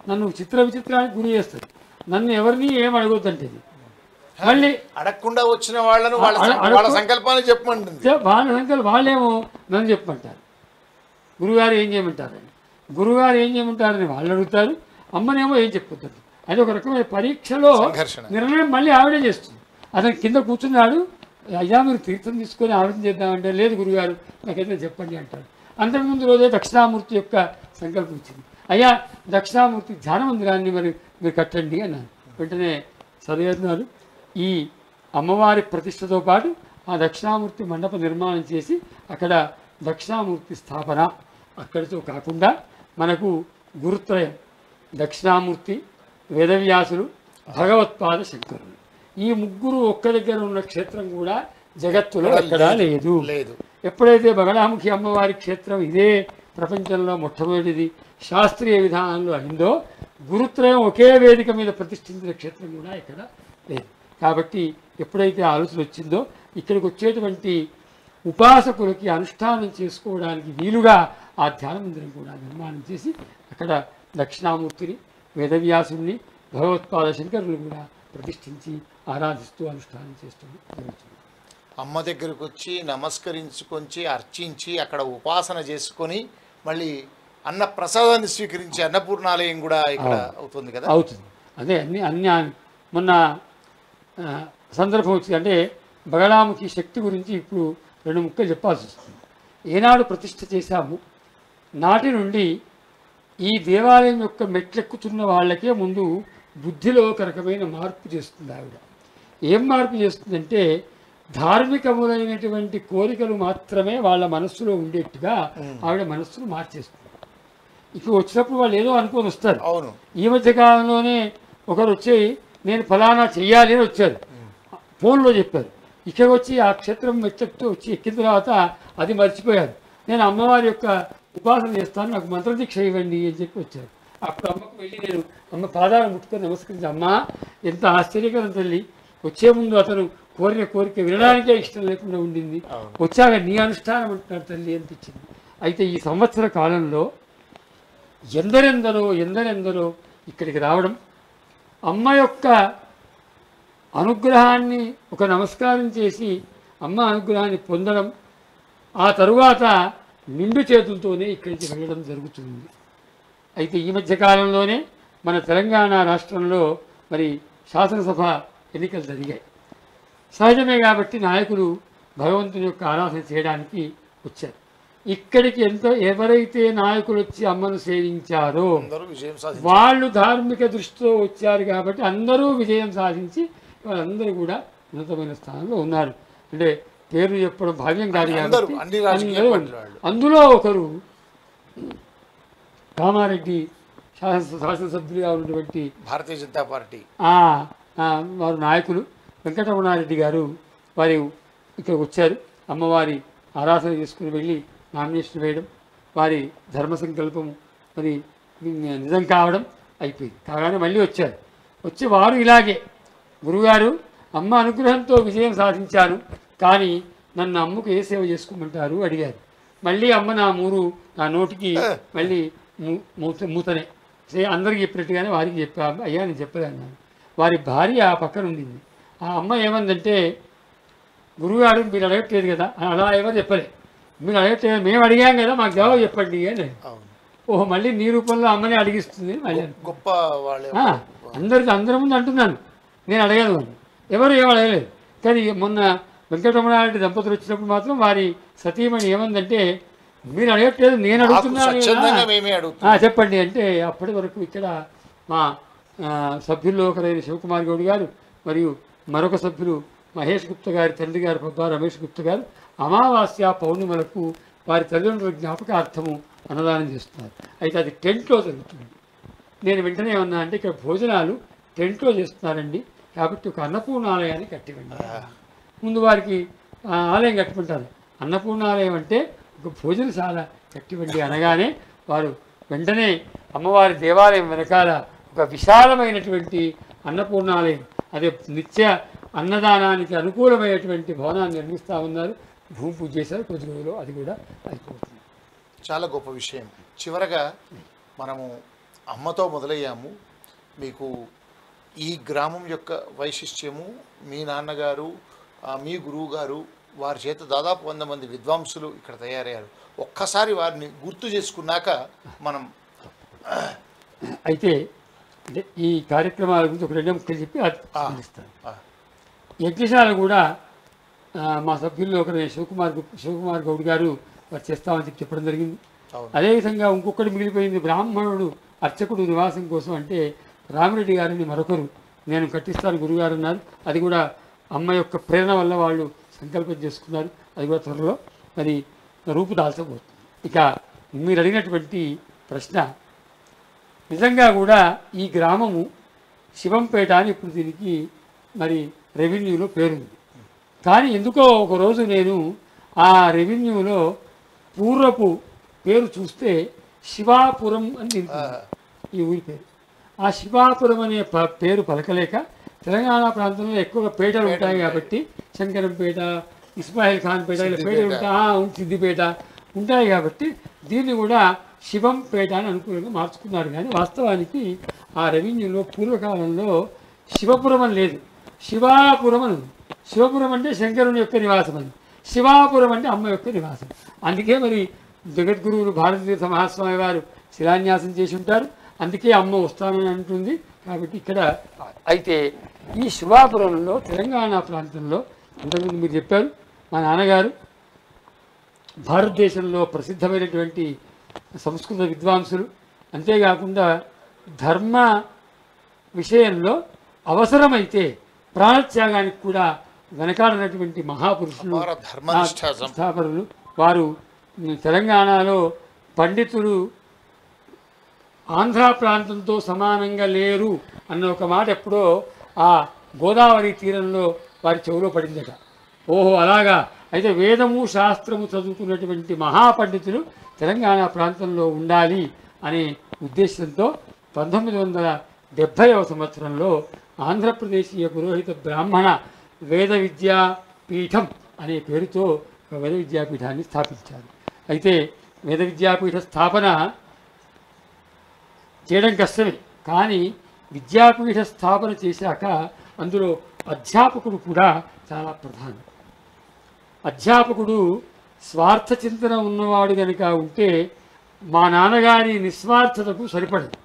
నన్ను విచిత్రానికి గురి చేస్తుంది. నన్ను ఎవరిని ఏం అడగొద్దంటేది. మళ్ళీ అడగకుండా వచ్చిన వాళ్ళను వాళ్ళ సంకల్పాన్ని చెప్పమంటుంది. వాళ్ళ సంకల్పం వాళ్ళేమో నన్ను చెప్పమంటారు. గురుగారు ఏం చేయమంటారని, గురుగారు ఏం చేయమంటారని వాళ్ళు అడుగుతారు, అమ్మనేమో ఏం చెప్పొద్దు. అది ఒక రకమైన పరీక్షలో నిర్ణయం మళ్ళీ ఆవిడే చేస్తుంది. అతను కింద కూర్చున్నాడు, అయ్యా మీరు తీర్థం తీసుకొని ఆలోచన చేద్దామంటే లేదు గురుగారు నాకు ఏదైనా చెప్పండి అంటాడు. అంతకుముందు రోజే దక్షిణామూర్తి యొక్క సంకల్పం ఇచ్చింది. అయ్యా దక్షిణామూర్తి ధ్యాన మందిరాన్ని మరి మీరు కట్టండి అన్నాను. వెంటనే సరే అన్నారు. ఈ అమ్మవారి ప్రతిష్టతో పాటు ఆ దక్షిణామూర్తి మండప నిర్మాణం చేసి అక్కడ దక్షిణామూర్తి స్థాపన. అక్కడితో కాకుండా మనకు గురుత్రయం దక్షిణామూర్తి, వేదవ్యాసులు, భగవత్పాద శంకరులు, ఈ ముగ్గురు ఒక్క దగ్గర ఉన్న క్షేత్రం కూడా జగత్తులో ఎక్కడా లేదు. ఎప్పుడైతే బగళాముఖి అమ్మవారి క్షేత్రం ఇదే ప్రపంచంలో మొట్టమొదటిది శాస్త్రీయ విధానంలో అయిందో, గురుత్రయం ఒకే వేదిక మీద ప్రతిష్ఠించిన క్షేత్రం కూడా ఇక్కడ లేదు. కాబట్టి ఎప్పుడైతే ఆలోచన వచ్చిందో ఇక్కడికి వచ్చేటువంటి ఉపాసకులకి అనుష్ఠానం చేసుకోవడానికి వీలుగా ఆ ధ్యాన మందిరం కూడా నిర్మాణం చేసి అక్కడ దక్షిణామూర్తిని, వేదవ్యాసుని, భగవత్పాద శంకరులు కూడా ప్రతిష్ఠించి ఆరాధిస్తూ అనుష్ఠానం చేస్తుంది. అమ్మ దగ్గరకు వచ్చి నమస్కరించుకొని అర్చించి అక్కడ ఉపాసన చేసుకొని మళ్ళీ అన్న ప్రసాదాన్ని స్వీకరించి అన్నపూర్ణాలయం కూడా ఇక్కడ అవుతుంది కదా. అవుతుంది. అదే అన్ని మొన్న సందర్భం వచ్చింది. అంటే బగళాముఖి శక్తి గురించి ఇప్పుడు 2 ముక్కలు చెప్పాల్సి వస్తుంది. ఏనాడు ప్రతిష్ఠ చేశాము నాటి నుండి ఈ దేవాలయం యొక్క మెట్లెక్కుతున్న వాళ్ళకే ముందు బుద్ధిలో ఒక రకమైన మార్పు చేస్తుంది ఆవిడ. ఏం మార్పు చేస్తుందంటే ధార్మికములైనటువంటి కోరికలు మాత్రమే వాళ్ళ మనస్సులో ఉండేట్టుగా ఆవిడ మనస్సును మార్చేస్తుంది. ఇప్పుడు వచ్చినప్పుడు వాళ్ళు ఏదో అనుకొని వస్తారు. అవును. ఈ మధ్య కాలంలోనే ఒకరు వచ్చి నేను ఫలానా చెయ్యాలి అని వచ్చారు, ఫోన్లో చెప్పారు. ఇక్కడ వచ్చి ఆ క్షేత్రం మెట్లెక్తూ వచ్చి ఎక్కిన తర్వాత అది మర్చిపోయారు. నేను అమ్మవారి యొక్క ఉపాసన చేస్తాను, నాకు మంత్రదీక్ష ఇవ్వండి అని చెప్పి వచ్చారు. అప్పుడు అమ్మకు వెళ్ళి నేను అమ్మ పాదాలు ముట్టుకొని నమస్కరించి, అమ్మ ఎంత ఆశ్చర్యకరం తల్లి, వచ్చే ముందు అతను కోరిన కోరిక వినడానికే ఇష్టం లేకుండా ఉండింది, వచ్చాక నీ అనుష్ఠానం అంటున్నాడు తల్లి అనిపించింది. అయితే ఈ సంవత్సర కాలంలో ఎందరెందరో ఇక్కడికి రావడం, అమ్మ యొక్క అనుగ్రహాన్ని ఒక నమస్కారం చేసి అమ్మ అనుగ్రహాన్ని పొందడం, ఆ తరువాత నిండు చేతులతోనే ఇక్కడికి వెళ్ళడం జరుగుతుంది. అయితే ఈ మధ్యకాలంలోనే మన తెలంగాణ రాష్ట్రంలో మరి శాసనసభ ఎన్నికలు జరిగాయి. సహజమే కాబట్టి నాయకులు భగవంతుని యొక్క ఆరాధన చేయడానికి వచ్చారు. ఇక్కడికి ఎవరైతే నాయకులు వచ్చి అమ్మను సేవించారో వాళ్ళు ధార్మిక దృష్టితో వచ్చారు కాబట్టి అందరూ విజయం సాధించి వాళ్ళందరూ కూడా ఉన్నతమైన స్థానంలో ఉన్నారు. అంటే పేరు చెప్పడం భావ్యం కాదు కాబట్టి అందులో ఒకరు కామారెడ్డి శాసనసభ్యులుగా ఉన్నటువంటి భారతీయ జనతా పార్టీ వారు నాయకులు వెంకటరమణారెడ్డి గారు వారు ఇక్కడికి వచ్చారు. అమ్మవారి ఆరాధన చేసుకుని వెళ్ళి నామినేషన్ వేయడం, వారి ధర్మ సంకల్పం మరి నిజం కావడం అయిపోయింది. కాగానే మళ్ళీ వచ్చారు. వచ్చి వారు ఇలాగే గురుగారు అమ్మ అనుగ్రహంతో విజయం సాధించాను, కానీ నన్ను అమ్మకు ఏ సేవ చేసుకోమంటారు అడిగారు. మళ్ళీ అమ్మ నా నోటికి మళ్ళీ మూతనే అందరికి చెప్పినట్టుగానే వారికి చెప్పా. అయ్యా నేను చెప్పలేను. వారి భార్య ఆ పక్కన ఉండింది. ఆ అమ్మ ఏమందంటే, గురువుగారు మీరు అడగట్లేదు కదా అని అలా ఎవరు చెప్పలే. మీరు అడగట్లేదు, మేము అడిగాం కదా, మాకు జవాబు చెప్పండి అని. ఓహో మళ్ళీ నీ రూపంలో అమ్మని అడిగిస్తుంది. మళ్ళీ గొప్ప అందరి ముందు అంటున్నాను, నేను అడగను అని. ఎవరు ఏం అడగలేదు. కానీ మొన్న వెంకటరమణారెడ్డి దంపతులు వచ్చినప్పుడు మాత్రం వారి సతీమణి ఏమందంటే, మీరు అడగట్లేదు నేను అడుగుతున్నాను చెప్పండి అంటే, అప్పటి వరకు ఇక్కడ మా సభ్యుల్లో ఒకరైన శివకుమార్ గౌడ్ గారు మరియు మరొక సభ్యులు మహేష్ గుప్తా గారి తండ్రి గారు పబ్బా రమేష్ గుప్తా గారు అమావాస్య పౌర్ణిమలకు వారి తల్లిదండ్రుల జ్ఞాపకార్థము అన్నదానం చేస్తున్నారు. అయితే అది టెంట్లో జరుగుతుంది. నేను వెంటనే ఏమన్నా అంటే, ఇక్కడ భోజనాలు టెంట్లో చేస్తున్నారండి, కాబట్టి ఒక అన్నపూర్ణాలయాన్ని కట్టివ్వండి. ముందు వారికి ఆలయం కట్టుకుంటారు. అన్నపూర్ణాలయం అంటే ఒక భోజనశాల కట్టివ్వండి అనగానే వారు వెంటనే అమ్మవారి దేవాలయం వెనకాల ఒక విశాలమైనటువంటి అన్నపూర్ణాలయం, అదే నిత్య అన్నదానానికి అనుకూలమైనటువంటి భవనాన్ని నిర్మిస్తూ ఉన్నారు. భూమి పూజ చేశారు. కొద్ది రోజులు అది కూడా అయిపోతుంది. చాలా గొప్ప విషయం. చివరగా మనము అమ్మతో మొదలయ్యాము. మీకు ఈ గ్రామం యొక్క వైశిష్ట్యము, మీ నాన్నగారు, మీ గురువు గారు, వారి చేత దాదాపు 100 మంది విద్వాంసులు ఇక్కడ తయారయ్యారు. ఒక్కసారి వారిని గుర్తు చేసుకున్నాక మనం అయితే ఈ కార్యక్రమాల గురించి ఒక 2 ముక్కలు చెప్పి అందిస్తాను. యజ్ఞశాల కూడా మా సభ్యుల్లో ఒకరు శివకుమార్ గౌడ్ గారు వారు చేస్తామని చెప్పడం జరిగింది. అదేవిధంగా ఇంకొకటి మిగిలిపోయింది, బ్రాహ్మణుడు అర్చకుడు నివాసం కోసం అంటే రామిరెడ్డి గారిని మరొకరు నేను కట్టిస్తాను గురుగారు అన్నారు. అది కూడా అమ్మ యొక్క ప్రేరణ వల్ల వాళ్ళు సంకల్పం చేసుకున్నారు. అది కూడా త్వరలో మరి రూపుదాల్చబోతుంది. ఇక మీరు అడిగినటువంటి ప్రశ్న, నిజంగా కూడా ఈ గ్రామము శివంపేట అని ఇప్పుడు దీనికి మరి రెవెన్యూలో పేరుంది. కానీ ఎందుకో ఒకరోజు నేను ఆ రెవెన్యూలో పూర్వపు పేరు చూస్తే శివాపురం అని నిలిపింది ఈ ఊరి పేరు. ఆ శివాపురం అనే పేరు పలకలేక తెలంగాణ ప్రాంతంలో ఎక్కువగా పేటలు ఉంటాయి కాబట్టి శంకరంపేట, ఇస్మాయిల్ ఖాన్ పేట, ఇలా పేటలు ఉంటాయి, సిద్దిపేట ఉంటాయి కాబట్టి దీన్ని కూడా శివంపేట అని అనుకూలంగా మార్చుకున్నారు. కానీ వాస్తవానికి ఆ రెవెన్యూలో పూర్వకాలంలో శివపురం అని లేదు, శివాపురం అని ఉంది. శివపురం అంటే శంకరుని యొక్క నివాసం అని, శివాపురం అంటే అమ్మ యొక్క నివాసం. అందుకే మరి జగద్గురువులు భారతీయ మహాస్వామి వారు శిలాన్యాసం చేసి ఉంటారు. అందుకే అమ్మ వస్తానని అంటుంది. కాబట్టి ఇక్కడ అయితే ఈ శివాపురంలో తెలంగాణ ప్రాంతంలో ఇంతకుముందు మీరు చెప్పారు, మా నాన్నగారు భారతదేశంలో ప్రసిద్ధమైనటువంటి సంస్కృత విద్వాంసులు, అంతేకాకుండా ధర్మ విషయంలో అవసరమైతే ప్రాణత్యాగానికి కూడా వెనకాడినటువంటి మహాపురుషులు, స్థాపరులు వారు. తెలంగాణలో పండితులు ఆంధ్ర ప్రాంతంతో సమానంగా లేరు అన్న ఒక మాట ఎప్పుడో ఆ గోదావరి తీరంలో వారి చెవిలో పడిందట. ఓహో అలాగా, అయితే వేదము శాస్త్రము చదువుకున్నటువంటి మహాపండితులు తెలంగాణ ప్రాంతంలో ఉండాలి అనే ఉద్దేశంతో 1970వ సంవత్సరంలో ఆంధ్రప్రదేశీయ పురోహిత బ్రాహ్మణ వేద విద్యాపీఠం అనే పేరుతో ఒక వేద విద్యాపీఠాన్ని స్థాపించారు. అయితే వేద విద్యాపీఠ స్థాపన చేయడం కష్టమే, కానీ విద్యాపీఠ స్థాపన చేశాక అందులో అధ్యాపకుడు కూడా చాలా ప్రధానం. అధ్యాపకుడు స్వార్థ చింతన ఉన్నవాడు కనుక ఉంటే మా నాన్నగారి నిస్వార్థతకు సరిపడదు.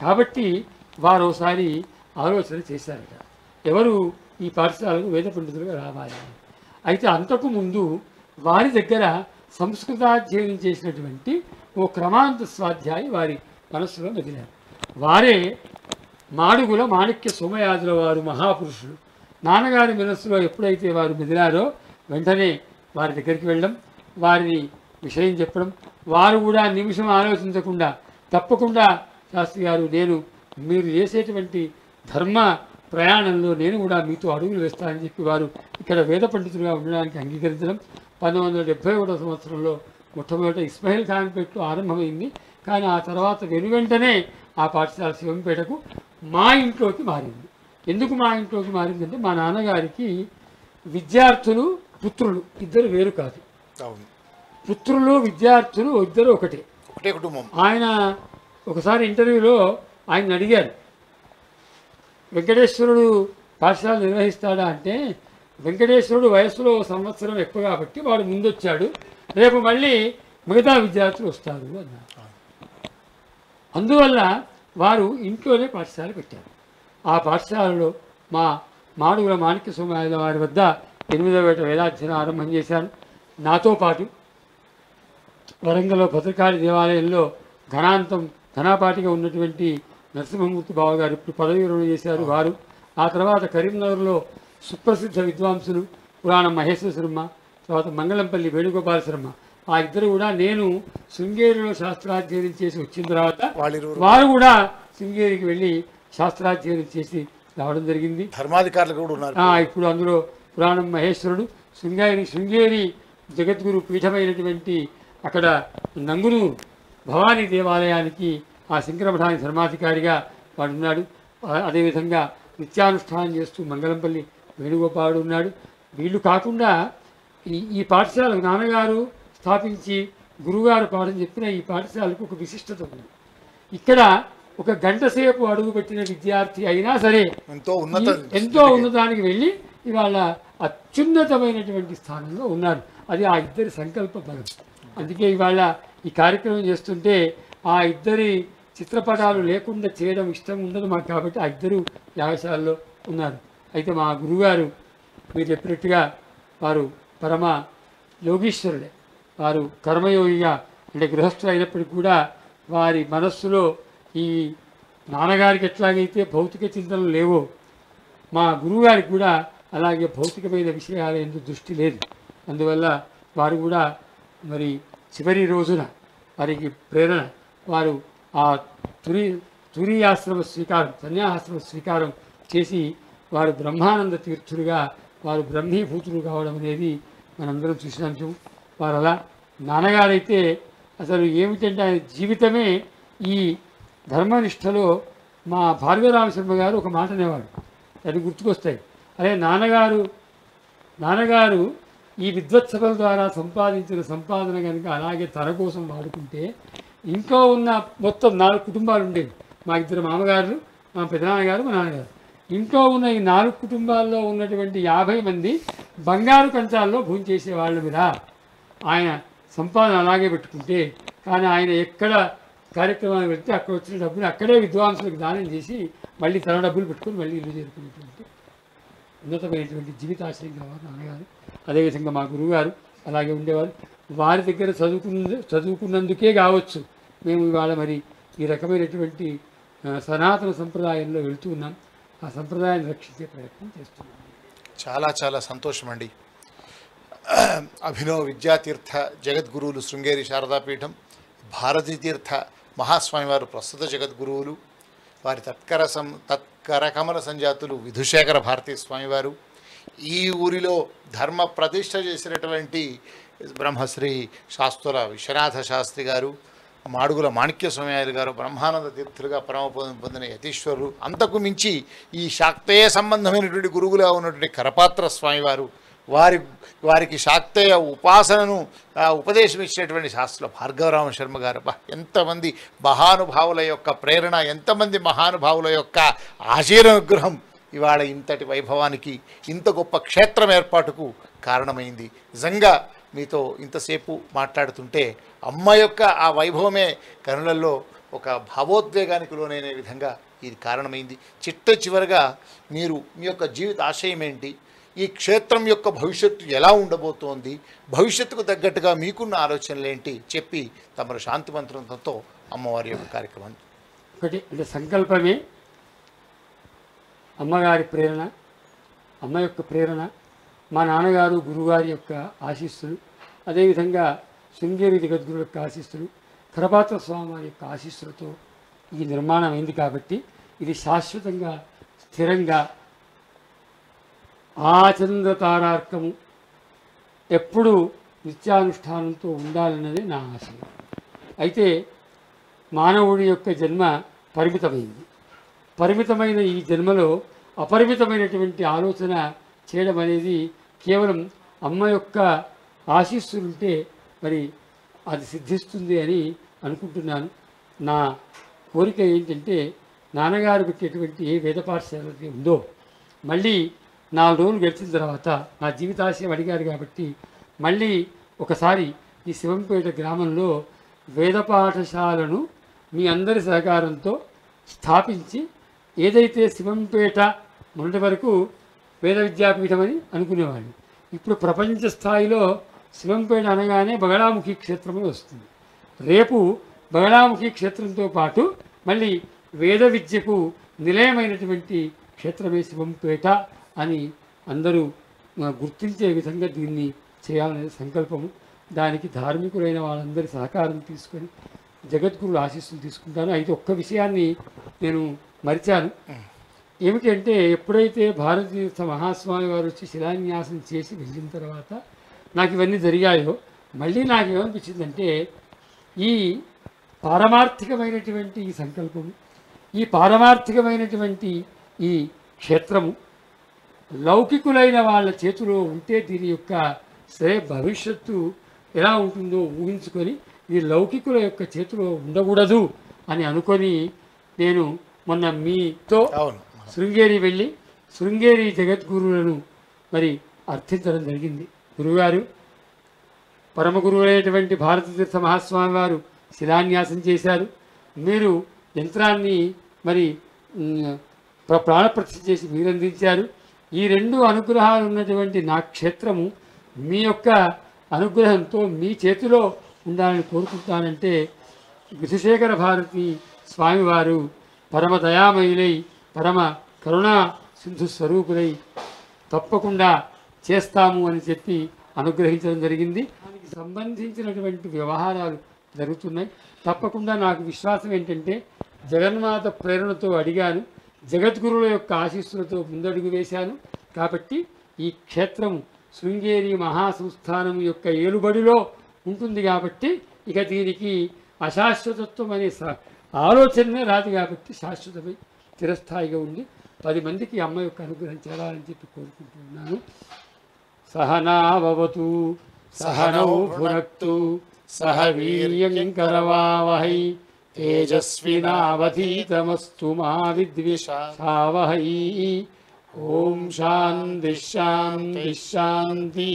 కాబట్టి వారు ఒకసారి ఆలోచన చేశారట, ఎవరు ఈ పాఠశాలకు వేద పండితులుగా రావాలి. అయితే అంతకు ముందు వారి దగ్గర సంస్కృతాధ్యయనం చేసినటువంటి ఓ క్రమాంత స్వాధ్యాయి వారి మనస్సులో మెదిలారు. వారే మాడుగుల మాణిక్య సోమయాజుల వారు మహాపురుషులు. నాన్నగారి మనస్సులో ఎప్పుడైతే వారు మెదిలారో వెంటనే వారి దగ్గరికి వెళ్ళడం, వారిని విషయం చెప్పడం, వారు కూడా నిమిషం ఆలోచించకుండా తప్పకుండా శాస్త్రి గారు నేను మీరు చేసేటువంటి ధర్మ ప్రయాణంలో నేను కూడా మీతో అడుగులు వేస్తానని చెప్పి వారు ఇక్కడ వేద పండితులుగా ఉండడానికి అంగీకరించడం. 1971 సంవత్సరంలో మొట్టమొదట ఇస్మాయిల్ ఖాన్ పేటలో ఆరంభమైంది. కానీ ఆ తర్వాత వెనువెంటనే ఆ పాఠశాల శివంపేటకు మా ఇంట్లోకి మారింది. ఎందుకు మా ఇంట్లోకి మారిందంటే మా నాన్నగారికి విద్యార్థులు పుత్రులు ఇద్దరు వేరు కాదు, పుత్రులు విద్యార్థులు ఇద్దరు ఒకటే కుటుంబం. ఆయన ఒకసారి ఇంటర్వ్యూలో ఆయన అడిగారు, వెంకటేశ్వరుడు పాఠశాల నిర్వహిస్తాడా అంటే, వెంకటేశ్వరుడు వయస్సులో సంవత్సరం ఎక్కువ కాబట్టి వాడు ముందొచ్చాడు, రేపు మళ్ళీ మిగతా విద్యార్థులు వస్తారు అన్నారు. అందువల్ల వారు ఇంట్లోనే పాఠశాల పెట్టారు. ఆ పాఠశాలలో మా మాడుగుల మాణిక్య సోమయాజుల వారి వద్ద 8వ ఏట వేదాధ్యయనం ఆరంభం చేశాను. నాతో పాటు వరంగల్లో భద్రకాళి దేవాలయంలో ఘనాపాటిగా ఉన్నటువంటి నరసింహమూర్తి బావ గారు ఇప్పుడు పదవి విరమణ చేశారు వారు. ఆ తర్వాత కరీంనగర్లో సుప్రసిద్ధ విద్వాంసులు పురాణం మహేశ్వర శర్మ, తర్వాత మంగళంపల్లి వేణుగోపాల శర్మ, ఆ ఇద్దరు కూడా నేను శృంగేరిలో శాస్త్రాధ్యయనం చేసి వచ్చిన తర్వాత వారు కూడా శృంగేరికి వెళ్ళి శాస్త్రాధ్యయనం చేసి రావడం జరిగింది. ధర్మాధికారులు కూడా ఉన్నారు. ఇప్పుడు అందులో పురాణం మహేశ్వరుడు, శృంగేరి జగద్గురు పీఠమైనటువంటి అక్కడ నంగునూరు భవానీ దేవాలయానికి ఆ శంకరమఠానికి ధర్మాధికారిగా వాడు ఉన్నాడు. అదేవిధంగా నిత్యానుష్ఠానం చేస్తూ మంగళంపల్లి వేణుగోపాలుడు ఉన్నాడు. వీళ్ళు కాకుండా ఈ పాఠశాలకు నాన్నగారు స్థాపించి గురువుగారు పాఠం చెప్పిన ఈ పాఠశాలకు ఒక విశిష్టత ఉంది. ఇక్కడ ఒక గంట సేపు అడుగుపెట్టిన విద్యార్థి అయినా సరే ఎంతో ఉన్నతానికి వెళ్ళి ఇవాళ అత్యున్నతమైనటువంటి స్థానంలో ఉన్నారు. అది ఆ ఇద్దరి సంకల్ప బలం. అందుకే ఇవాళ ఈ కార్యక్రమం చేస్తుంటే ఆ ఇద్దరి చిత్రపటాలు లేకుండా చేయడం ఇష్టం ఉండదు మాకు. కాబట్టి ఆ ఇద్దరు యాగశాలలో ఉన్నారు. అయితే మా గురువుగారు మీరు చెప్పినట్టుగా వారు పరమ యోగీశ్వరుడే. వారు కర్మయోగిగా అంటే గృహస్థులు అయినప్పటికీ కూడా వారి మనస్సులో ఈ నాన్నగారికి ఎట్లాగైతే భౌతిక చింతనలు లేవో మా గురువుగారికి కూడా అలాగే భౌతికమైన విషయాల ఎందుకు దృష్టి లేదు. అందువల్ల వారు కూడా మరి చివరి రోజున వారికి ప్రేరణ వారు ఆ తురీయాశ్రమ స్వీకారం సన్యాసాశ్రమ స్వీకారం చేసి వారు బ్రహ్మానంద తీర్థులుగా వారు బ్రహ్మీభూతులు కావడం అనేది మనందరం చూసిన అంశం. వారు అలా నాన్నగారైతే అసలు ఏమిటంటే ఆయన జీవితమే ఈ ధర్మనిష్టలో మా భార్గవరామశర్మ గారు ఒక మాట అనేవాడు, అది గుర్తుకొస్తాయి. అదే నాన్నగారు ఈ విద్వత్సభల ద్వారా సంపాదించిన సంపాదన కనుక అలాగే తన కోసం వాడుకుంటే ఇంట్లో ఉన్న మొత్తం 4 కుటుంబాలు ఉండేవి. మా 2 మామగారు, మా పెదనాన్నగారు, మా నాన్నగారు. ఇంట్లో ఉన్న ఈ 4 కుటుంబాల్లో ఉన్నటువంటి 50 మంది బంగారు కంచాల్లో భోంచేసేవాళ్ళ మీద ఆయన సంపాదన అలాగే పెట్టుకుంటే, కానీ ఆయన ఎక్కడ కార్యక్రమాలు పెడితే అక్కడ వచ్చిన డబ్బులు అక్కడే విద్వాంసులకు దానం చేసి మళ్ళీ తన డబ్బులు పెట్టుకొని మళ్ళీ ఇల్లు చేరుకునేటువంటి ఉన్నతమైనటువంటి జీవితాశయం కావాలి నాన్నగారు. అదేవిధంగా మా గురువుగారు అలాగే ఉండేవారు. వారి దగ్గర చదువుకున్నందుకే కావచ్చు మేము ఇవాళ మరి ఈ రకమైనటువంటి సనాతన సంప్రదాయంలో వెళ్తూ ఉన్నాం. ఆ సంప్రదాయాన్ని రక్షించే ప్రయత్నం చేస్తున్నాం. చాలా చాలా సంతోషం అండి. అభినవ విద్యాతీర్థ జగద్గురువులు శృంగేరి శారదాపీఠం, భారతీతీర్థ మహాస్వామి వారు ప్రస్తుత జగద్గురువులు, వారి తత్కర కమల సంజాతులు విధుశేఖర భారతీ స్వామివారు, ఈ ఊరిలో ధర్మ ప్రతిష్ఠ చేసినటువంటి బ్రహ్మశ్రీ శాస్త్రుల విశ్వనాథ శాస్త్రి గారు, మాడుగుల మాణిక్య స్వామి గారు బ్రహ్మానంద తీర్థులుగా పరమ పొందిన యతీశ్వరులు, అంతకు మించి ఈ శాక్తేయ సంబంధమైనటువంటి గురువుగా ఉన్నటువంటి కరపాత్ర స్వామివారు, వారికి శాక్తేయ ఉపాసనను ఉపదేశం ఇచ్చినటువంటి శాస్త్రుల భార్గవరామ శర్మ గారు. ఎంతమంది మహానుభావుల యొక్క ప్రేరణ, ఎంతమంది మహానుభావుల యొక్క ఆశీర్వగ్రహం ఇవాళ ఇంతటి వైభవానికి, ఇంత గొప్ప క్షేత్రం ఏర్పాటుకు కారణమైంది. నిజంగా మీతో ఇంతసేపు మాట్లాడుతుంటే అమ్మ యొక్క ఆ వైభవమే కనులలో ఒక భావోద్వేగానికి లోనైన విధంగా ఇది కారణమైంది. చివరగా మీరు మీ యొక్క జీవిత ఆశయం ఏంటి, ఈ క్షేత్రం యొక్క భవిష్యత్తు ఎలా ఉండబోతోంది, భవిష్యత్తుకు తగ్గట్టుగా మీకున్న ఆలోచనలు ఏంటి చెప్పి తమరు శాంతి మంత్రంతో అమ్మవారి యొక్క కార్యక్రమాన్ని. ఒకటి అంటే సంకల్పమే అమ్మగారి ప్రేరణ, అమ్మ యొక్క ప్రేరణ, మా నాన్నగారు గురువుగారి యొక్క ఆశీస్సులు, అదేవిధంగా శృంగేరి జగద్గురు యొక్క ఆశీస్సులు, కరపాత్ర స్వామి యొక్క ఆశీస్సులతో ఈ నిర్మాణం అయింది. కాబట్టి ఇది శాశ్వతంగా స్థిరంగా ఆచంద్రతారార్కము ఎప్పుడూ నిత్యానుష్ఠానంతో ఉండాలన్నది నా ఆశయం. అయితే మానవుడి యొక్క జన్మ పరిమితమైంది. పరిమితమైన ఈ జన్మలో అపరిమితమైనటువంటి ఆలోచన చేయడం అనేది కేవలం అమ్మ యొక్క ఆశీస్సులుంటే మరి అది సిద్ధిస్తుంది అని అనుకుంటున్నాను. నా కోరిక ఏంటంటే నాన్నగారు పెట్టేటువంటి ఏ వేద పాఠశాల ఉందో మళ్ళీ 4 రోజులు గడిచిన తర్వాత నా జీవితాశయం అడిగారు కాబట్టి మళ్ళీ ఒకసారి ఈ శివంపేట గ్రామంలో వేద పాఠశాలను మీ అందరి సహకారంతో స్థాపించి, ఏదైతే శివంపేట మొన్నటి వరకు వేద విద్యాపీఠం అని అనుకునేవాళ్ళు, ఇప్పుడు ప్రపంచ స్థాయిలో శివంపేట అనగానే బగళాముఖి క్షేత్రం వస్తుంది. రేపు బగళాముఖి క్షేత్రంతో పాటు మళ్ళీ వేద విద్యకు నిలయమైనటువంటి క్షేత్రమే శివంపేట అని అందరూ గుర్తించే విధంగా దీన్ని చేయాలనే సంకల్పము. దానికి ధార్మికులైన వాళ్ళందరి సహకారం తీసుకొని జగద్గురుల ఆశీస్సులు తీసుకుంటాను. అయితే ఒక్క విషయాన్ని నేను మరిచాను. ఏమిటంటే ఎప్పుడైతే భారతీయ మహాస్వామి వారు వచ్చి శిలాన్యాసం చేసి వెళ్ళిన తర్వాత నాకు ఇవన్నీ జరిగాయో మళ్ళీ నాకు ఏమనిపించిందంటే ఈ పారమార్థికమైనటువంటి ఈ సంకల్పము, ఈ పారమార్థికమైనటువంటి ఈ క్షేత్రము లౌకికులైన వాళ్ళ చేతిలో ఉంటే దీని యొక్క భవిష్యత్తు ఎలా ఉంటుందో ఊహించుకొని ఇది లౌకికుల యొక్క చేతిలో ఉండకూడదు అని అనుకొని నేను మొన్న మీతో శృంగేరి వెళ్ళి శృంగేరి జగద్గురువులను మరి అర్థించడం జరిగింది. గురువుగారు పరమ గురువులైనటువంటి భారతతీర్థ మహాస్వామి వారు శిలాన్యాసం చేశారు. మీరు యంత్రాన్ని మరి ప్రాణప్రతిష్ఠ చేసి మీరు అందించారు. ఈ 2 అనుగ్రహాలు ఉన్నటువంటి నా క్షేత్రము మీ యొక్క అనుగ్రహంతో మీ చేతిలో ఉండాలని కోరుకుంటానంటే విధుశేఖర భారతి స్వామివారు పరమ దయామయులై పరమ కరుణా సింధు స్వరూపులై తప్పకుండా చేస్తాము అని చెప్పి అనుగ్రహించడం జరిగింది. దానికి సంబంధించినటువంటి వ్యవహారాలు జరుగుతున్నాయి. తప్పకుండా నాకు విశ్వాసం ఏంటంటే జగన్మాత ప్రేరణతో అడిగాను, జగద్గురువుల యొక్క ఆశీస్సులతో ముందడుగు వేశాను. కాబట్టి ఈ క్షేత్రం శృంగేరి మహాసంస్థానం యొక్క ఏలుబడిలో ఉంటుంది. కాబట్టి ఇక దీనికి అశాశ్వతత్వం అనే ఆలోచనే రాదు. కాబట్టి శాశ్వతమై చిరస్థాయిగా ఉండి 10 మందికి అమ్మ యొక్క అనుగ్రహం చేరాలని చెప్పి కోరుకుంటున్నాను. సహనావతు సహనౌ భునక్తు సహ వీర్యం కరవావహై తేజస్వినావధీతమస్తు మా విద్విషావహై. ఓం శాంతి శాంతి శాంతి.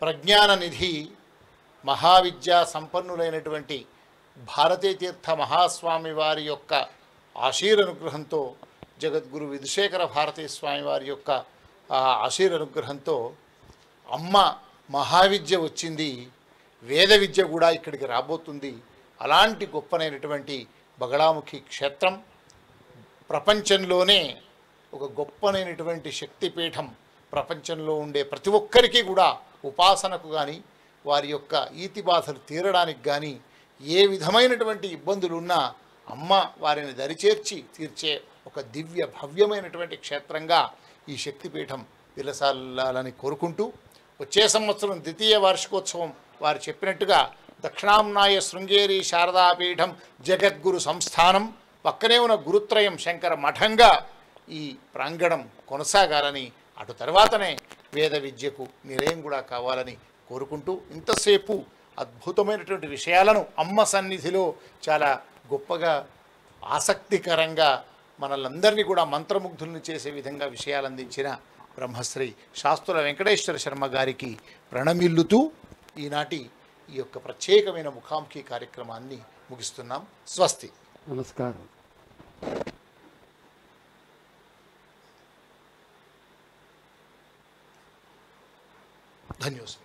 ప్రజ్ఞాన నిధి మహావిద్యా సంపన్నులైనటువంటి భారతీ తీర్థ మహాస్వామి వారి యొక్క ఆశీర్వానుగ్రహంతో, జగద్గురు విధుశేఖర భారతీ స్వామి వారి యొక్క ఆశీర్వానుగ్రహంతో అమ్మ మహావిద్య వచ్చింది, వేద విద్య కూడా ఇక్కడికి రాబోతుంది. అలాంటి గొప్పనైనటువంటి బగళాముఖి క్షేత్రం ప్రపంచంలోనే ఒక గొప్పనైనటువంటి శక్తిపీఠం. ప్రపంచంలో ఉండే ప్రతి ఒక్కరికి కూడా ఉపాసనకు కానీ వారి యొక్క ఈతి బాధలు తీరడానికి కానీ ఏ విధమైనటువంటి ఇబ్బందులున్నా అమ్మ వారిని దరిచేర్చి తీర్చే ఒక దివ్య భవ్యమైనటువంటి క్షేత్రంగా ఈ శక్తిపీఠం విలసాలని కోరుకుంటూ, వచ్చే సంవత్సరం ద్వితీయ వార్షికోత్సవం వారు చెప్పినట్టుగా దక్షిణాంనాయ శృంగేరి శారదాపీఠం జగద్గురు సంస్థానం పక్కనే ఉన్న గురుత్రయం శంకర మఠంగా ఈ ప్రాంగణం కొనసాగాలని, అటు తర్వాతనే వేద విద్యకు నిలయం కూడా కావాలని కోరుకుంటూ, ఇంతసేపు అద్భుతమైనటువంటి విషయాలను అమ్మ సన్నిధిలో చాలా గొప్పగా ఆసక్తికరంగా మనల్ందరినీ కూడా మంత్రముగ్ధుల్ని చేసే విధంగా విషయాలు అందించిన బ్రహ్మశ్రీ శాస్త్రుల వెంకటేశ్వర శర్మ గారికి ప్రణమిల్లుతూ ఈనాటి ఈ యొక్క ప్రత్యేకమైన ముఖాముఖి కార్యక్రమాన్ని ముగిస్తున్నాం. స్వస్తి. నమస్కారం. ధన్యోస్మి.